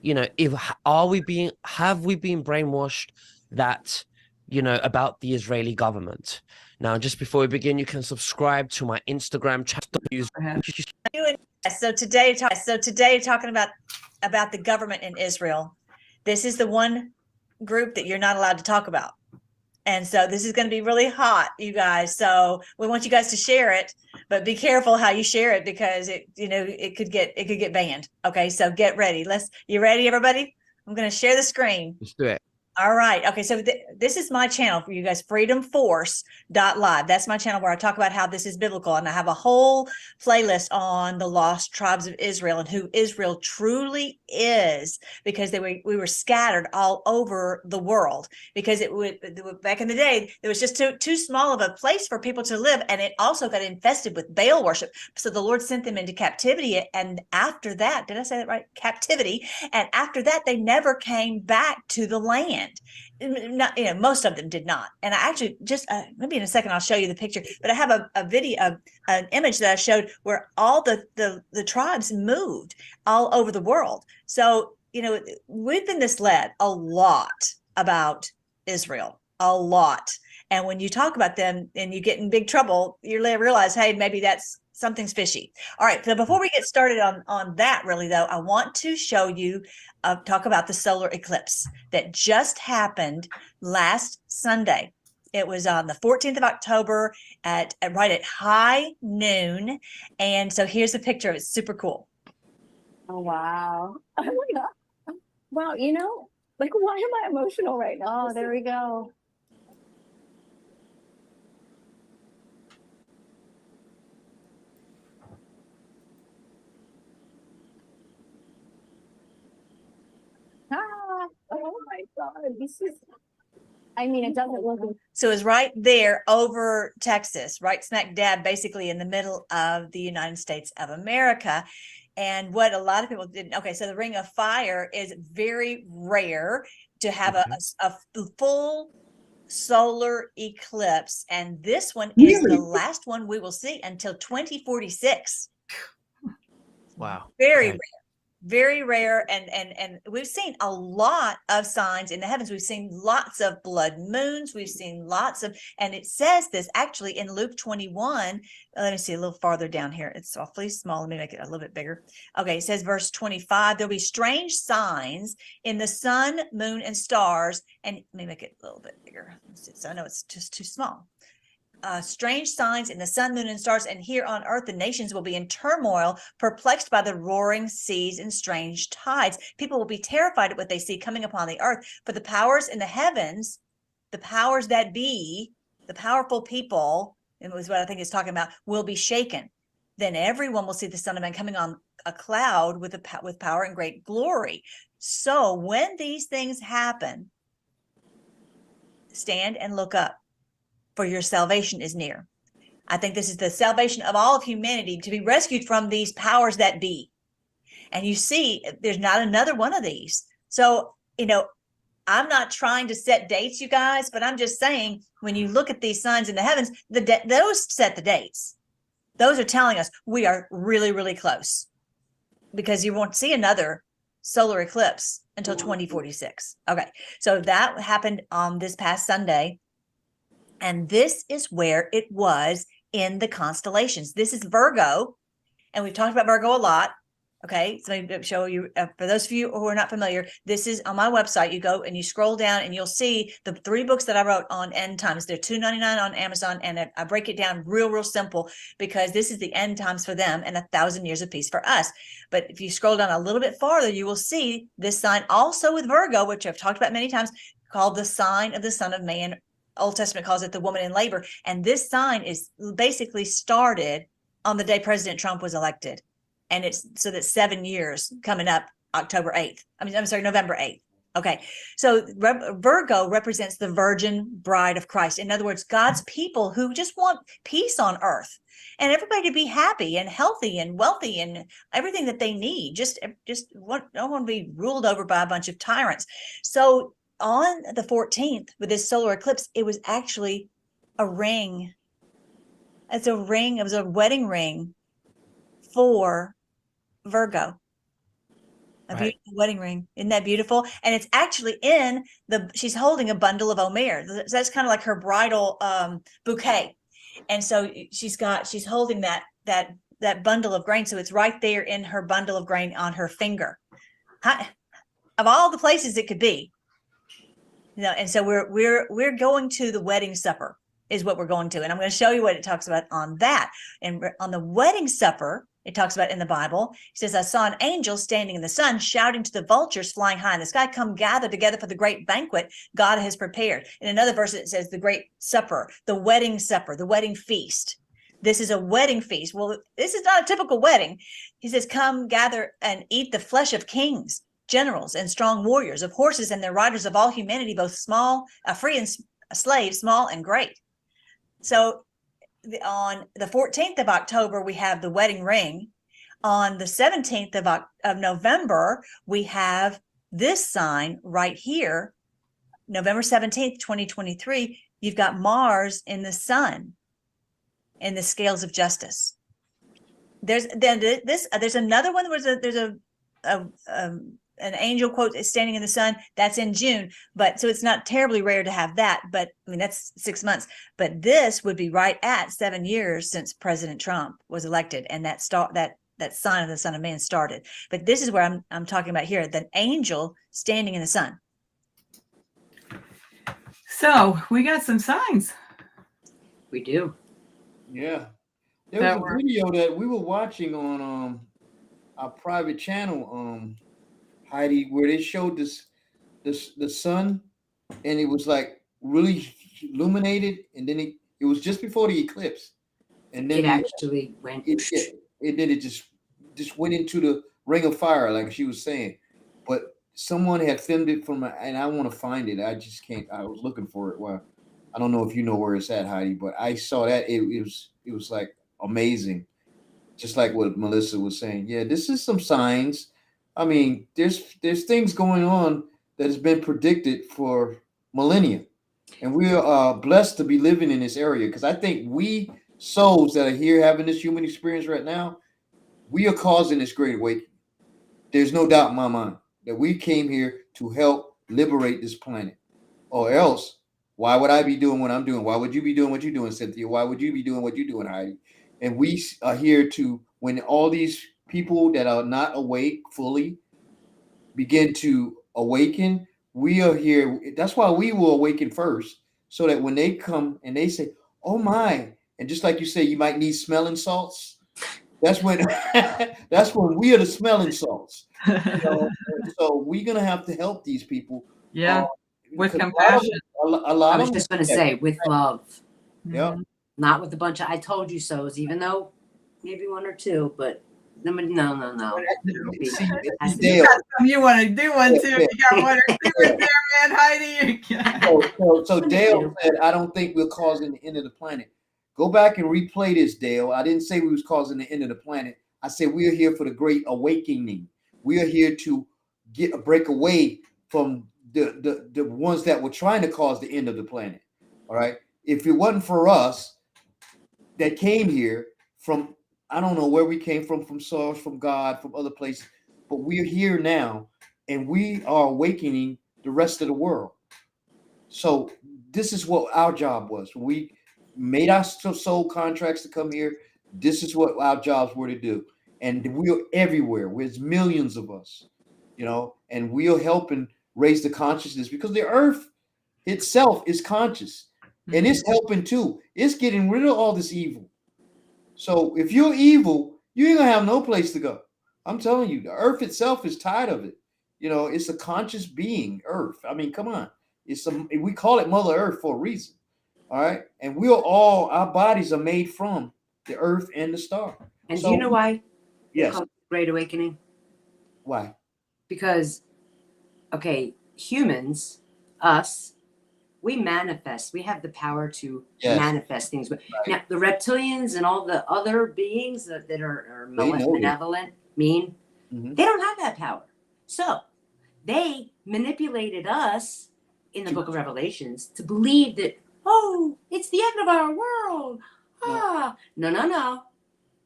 if have we been brainwashed that, about the Israeli government. Now, just before we begin, you can subscribe to my Instagram channel. So today, talking about the government in Israel. This is the one group that you're not allowed to talk about. And so this is going to be really hot, you guys. So we want you guys to share it, but be careful how you share it because it could get banned. Okay, so get ready. You ready, everybody? I'm going to share the screen. Let's do it. All right. Okay. So this is my channel for you guys, freedomforce.live. That's my channel where I talk about how this is biblical. And I have a whole playlist on the lost tribes of Israel and who Israel truly is, because we were scattered all over the world, because back in the day, there was just too small of a place for people to live. And it also got infested with Baal worship. So the Lord sent them into captivity. And after that, did I say that right? Captivity. And after that, they never came back to the land. Not, most of them did not. And I actually just maybe in a second I'll show you the picture, but I have a video, an image that I showed where all the tribes moved all over the world. So we've been misled a lot about Israel, a lot. And when you talk about them and you get in big trouble, you realize, hey, maybe something's fishy. All right. So before we get started on that, really, though, I want to show you, talk about the solar eclipse that just happened last Sunday. It was on the 14th of October right at high noon. And so here's a picture of it. It's super cool. Oh, wow. Oh, my God. Wow. Why am I emotional right now? Oh, there we go. Oh my God, it doesn't look. So it's right there over Texas, right smack dab, basically in the middle of the United States of America. And what a lot of people didn't. Okay, so the Ring of Fire is very rare to have a full solar eclipse. And this one is the last one we will see until 2046. Wow. Very rare. Very rare, and we've seen a lot of signs in the heavens. We've seen lots of blood moons. We've seen lots of, and it says this actually in Luke 21. Let me see a little farther down here. It's awfully small. Let me make it a little bit bigger. Okay, it says verse 25. There'll be strange signs in the sun, moon, and stars. And let me make it a little bit bigger, so I know it's just too small. Strange signs in the sun, moon, and stars, and here on earth the nations will be in turmoil, perplexed by the roaring seas and strange tides. People will be terrified at what they see coming upon the earth. For the powers in the heavens, the powers that be, the powerful people, and was what I think it's talking about, will be shaken. Then everyone will see the Son of Man coming on a cloud with power and great glory. So when these things happen, stand and look up, for your salvation is near. I think this is the salvation of all of humanity, to be rescued from these powers that be. And you see, there's not another one of these. So, I'm not trying to set dates, you guys, but I'm just saying, when you look at these signs in the heavens, those set the dates. Those are telling us we are really, really close, because you won't see another solar eclipse until 2046. Okay. So that happened on this past Sunday. And this is where it was in the constellations. This is Virgo, and we've talked about Virgo a lot. Okay, so let me show you, for those of you who are not familiar, this is on my website. You go and you scroll down and you'll see the 3 books that I wrote on end times. They're $2.99 on Amazon, and I break it down real simple, because this is the end times for them and 1,000 years of peace for us. But if you scroll down a little bit farther, you will see this sign also with Virgo, which I've talked about many times, called the sign of the Son of Man. Old Testament calls it the woman in labor. And this sign is basically started on the day President Trump was elected. And it's so that's 7 years coming up November 8th. Okay, so Virgo represents the virgin bride of Christ. In other words, God's people who just want peace on earth and everybody to be happy and healthy and wealthy and everything that they need. Don't want to be ruled over by a bunch of tyrants. So on the 14th, with this solar eclipse, it was actually a ring. It's a ring. It was a wedding ring for Virgo. A beautiful wedding ring. Isn't that beautiful? And it's actually she's holding a bundle of Omer. That's kind of like her bridal bouquet. And so she's holding that bundle of grain. So it's right there in her bundle of grain on her finger. Of all the places it could be. And so we're going to the wedding supper is what we're going to. And I'm going to show you what it talks about on that. And on the wedding supper, it talks about in the Bible, it says, I saw an angel standing in the sun, shouting to the vultures flying high in the sky, come gather together for the great banquet God has prepared. In another verse, it says the great supper, the wedding feast. This is a wedding feast. Well, this is not a typical wedding. He says, come gather and eat the flesh of kings, generals, and strong warriors, of horses and their riders, of all humanity, both free and slave, small and great. So on the 14th of October, we have the wedding ring. On the 17th of November, we have this sign right here. November 17th, 2023, you've got Mars in the sun in the scales of justice. There's another one where there's an angel quote is standing in the sun. That's in June, but so it's not terribly rare to have that. But I mean, that's 6 months. But this would be right at 7 years since President Trump was elected, and that sign of the Son of Man started. But this is where I'm talking about here: the angel standing in the sun. So we got some signs. We do. Yeah, there was a video that we were watching on our private channel, Heidi, where they showed the sun, and it was like really illuminated, and then it was just before the eclipse, and then it actually went. And then it just went into the ring of fire, like she was saying. But someone had filmed it and I want to find it. I just can't. I was looking for it. Well, I don't know if you know where it's at, Heidi, but I saw that. It was like amazing, just like what Melissa was saying. Yeah, this is some signs. I mean, there's things going on that has been predicted for millennia, and we are blessed to be living in this area, because I think we souls that are here having this human experience right now, we are causing this great awakening. There's no doubt in my mind that we came here to help liberate this planet, or else why would I be doing what I'm doing? Why would you be doing what you're doing, Cynthia? Why would you be doing what you're doing, Heidi? And we are here to, when all these people that are not awake fully begin to awaken, we are here. That's why we will awaken first, so that when they come and they say, oh my, and just like you say, you might need smelling salts. That's when we are the smelling salts. So we're gonna have to help these people. Yeah, with compassion. I was just gonna say with love. Yeah. Not with a bunch of I told you so's, even though maybe one or two, but no. You want to do one too? You got one or two right there, man, Heidi. So Dale said, I don't think we're causing the end of the planet. Go back and replay this, Dale. I didn't say we was causing the end of the planet. I said we are here for the great awakening. We are here to break away from the ones that were trying to cause the end of the planet. All right. If it wasn't for us that came here from, I don't know where we came from source, from God, from other places, but we're here now, and we are awakening the rest of the world. So this is what our job was. We made our soul contracts to come here. This is what our jobs were to do. And we are everywhere. There's millions of us, and we are helping raise the consciousness, because the earth itself is conscious, and it's helping too. It's getting rid of all this evil. So if you're evil, you ain't gonna have no place to go. I'm telling you, the earth itself is tired of it. It's a conscious being, earth. I mean, come on. We call it Mother Earth for a reason. All right. And our bodies are made from the earth and the star. And do you know why? Yes. Great awakening. Why? Because, okay, humans, us, we manifest. We have the power to manifest things. Now, the reptilians and all the other beings that are malevolent, mean, they don't have that power. So they manipulated us in the book of Revelations to believe that, oh, it's the end of our world. No.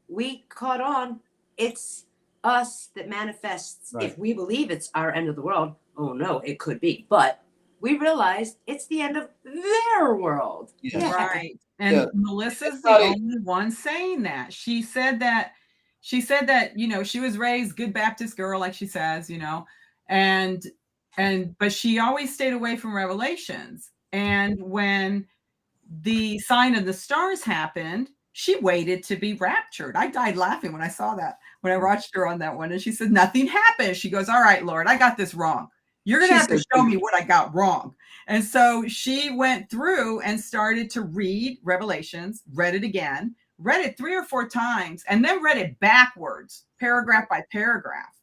We caught on. It's us that manifests. If we believe it's our end of the world, oh no, it could be. But we realized it's the end of their world. Right. And Melissa's the only one saying that. She said that, you know, she was raised good Baptist girl, like she says, you know, but she always stayed away from Revelations. And when the sign of the stars happened, she waited to be raptured. I died laughing when I saw that, when I watched her on that one. And she said, nothing happened. She goes, all right, Lord, I got this wrong. You're going to have to show me what I got wrong. And so she went through and started to read Revelations, read it again, read it 3 or 4 times, and then read it backwards, paragraph by paragraph.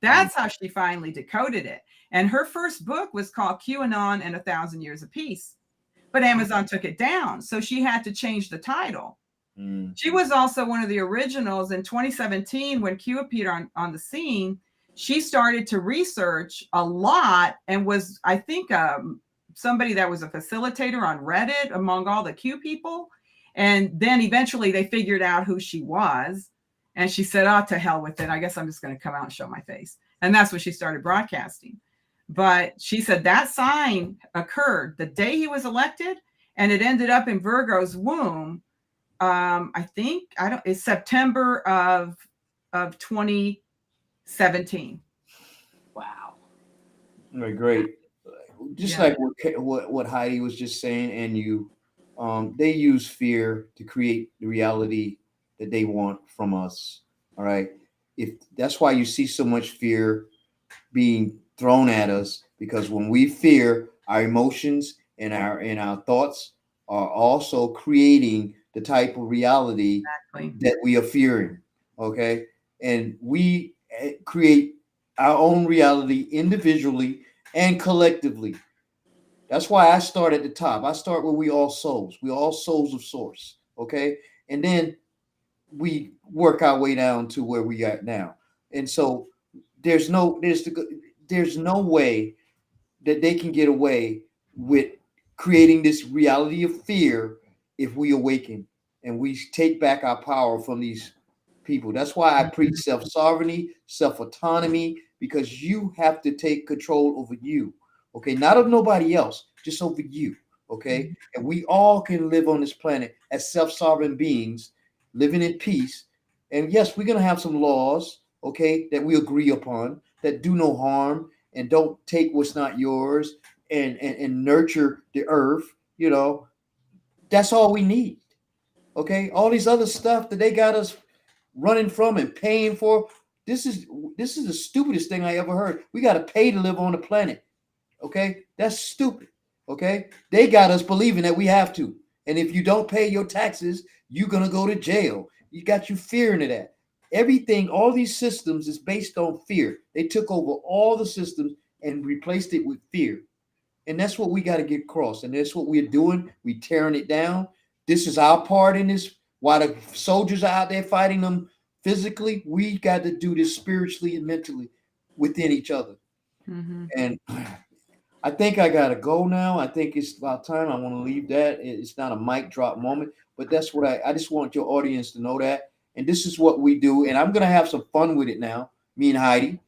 That's how she finally decoded it. And her first book was called QAnon and 1,000 Years of Peace. But Amazon took it down. So she had to change the title. She was also one of the originals in 2017 when Q appeared on the scene. She started to research a lot and was, I think, somebody that was a facilitator on Reddit among all the Q people. And then eventually they figured out who she was. And she said, oh, to hell with it. I guess I'm just going to come out and show my face. And that's when she started broadcasting. But she said that sign occurred the day he was elected, and it ended up in Virgo's womb. It's September of 2017. Wow. Great. Just like what Heidi was just saying, and they use fear to create the reality that they want from us. All right. If that's why you see so much fear being thrown at us, because when we fear, our emotions and our thoughts are also creating the type of reality that we are fearing. Okay. And we create our own reality individually and collectively. That's why I start at the top. I start where we all souls. We all souls of source. Okay. And then we work our way down to where we are now. And so there's no way that they can get away with creating this reality of fear if we awaken and we take back our power from these people. That's why I preach self-sovereignty, self-autonomy, because you have to take control over you. Okay, not of nobody else, just over you. Okay, and we all can live on this planet as self-sovereign beings, living in peace. And yes, we're gonna have some laws, okay, that we agree upon that do no harm and don't take what's not yours and nurture the earth. You know, that's all we need. Okay, all these other stuff that they got us running from and paying for. This is the stupidest thing I ever heard. We got to pay to live on the planet. Okay, that's stupid. Okay, they got us believing that we have to, and if you don't pay your taxes, you're gonna go to jail. You got you fearing of that. Everything, all these systems is based on fear. They took over all the systems and replaced it with fear. And that's what we got to get across. And that's what we're doing. We tearing it down. This is our part in this. While the soldiers are out there fighting them physically, we got to do this spiritually and mentally within each other. And I think I got to go now. I think it's about time. I want to leave that. It's not a mic drop moment, but that's what I just want your audience to know that. And this is what we do. And I'm going to have some fun with it now. Me and Heidi,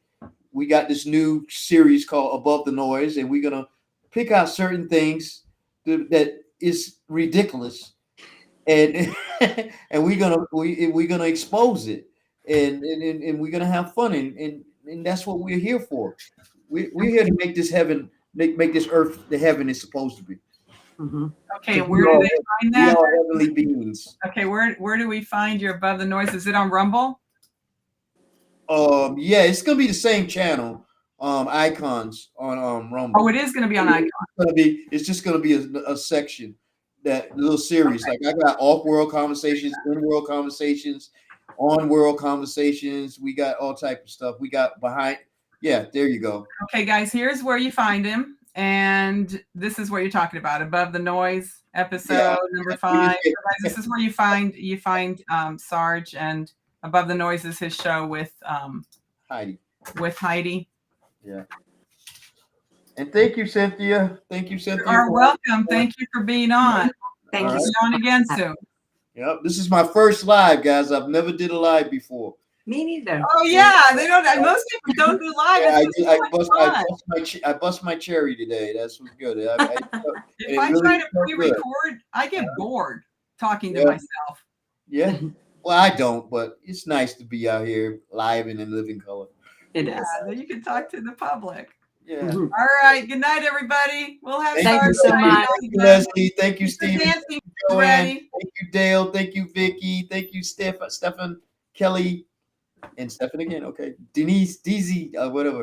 we got this new series called Above the Noise, and we're going to pick out certain things that is ridiculous. And and we're gonna expose it, and we're gonna have fun, and that's what we're here for. We're here to make this heaven, make this earth the heaven it's supposed to be. Okay, where do they find that? We are heavenly beings. Okay, where do we find your Above the Noise? Is it on Rumble? Yeah, it's gonna be the same channel. Icons on Rumble. Oh, it is gonna be on Icons. It's just gonna be a section. That little series, like I got off-world conversations, in-world conversations, on-world conversations. We got all type of stuff. We got behind Yeah, there you go. Okay, guys, here's where you find him. And this is what you're talking about, Above the Noise, episode number 5. So guys, this is where you find Sarge, and Above the Noise is his show with Heidi. Yeah. And thank you, Cynthia. Thank you, Cynthia. You are welcome. Thank you for being on. Thank We'll you. be on again soon. Yep, this is my first live, guys. I've never did a live before. Me neither. Oh yeah, they don't. Most people don't do live. Yeah, It's I bust my cherry today. That's what's good. if I try to pre-record, I get bored talking to myself. Yeah. Well, I don't, but it's nice to be out here live and in living color. It is. Then you can talk to the public. Yeah. All right. Good night, everybody. We'll have Thank you Sarge so tonight. much. Thank you, Leslie. Thank you, Steve. Dancing Joanne. ready. Thank you, Dale. Thank you, Vicky. Thank you, Stefan, Kelly, and Stefan again. Okay. Denise, DZ, whatever.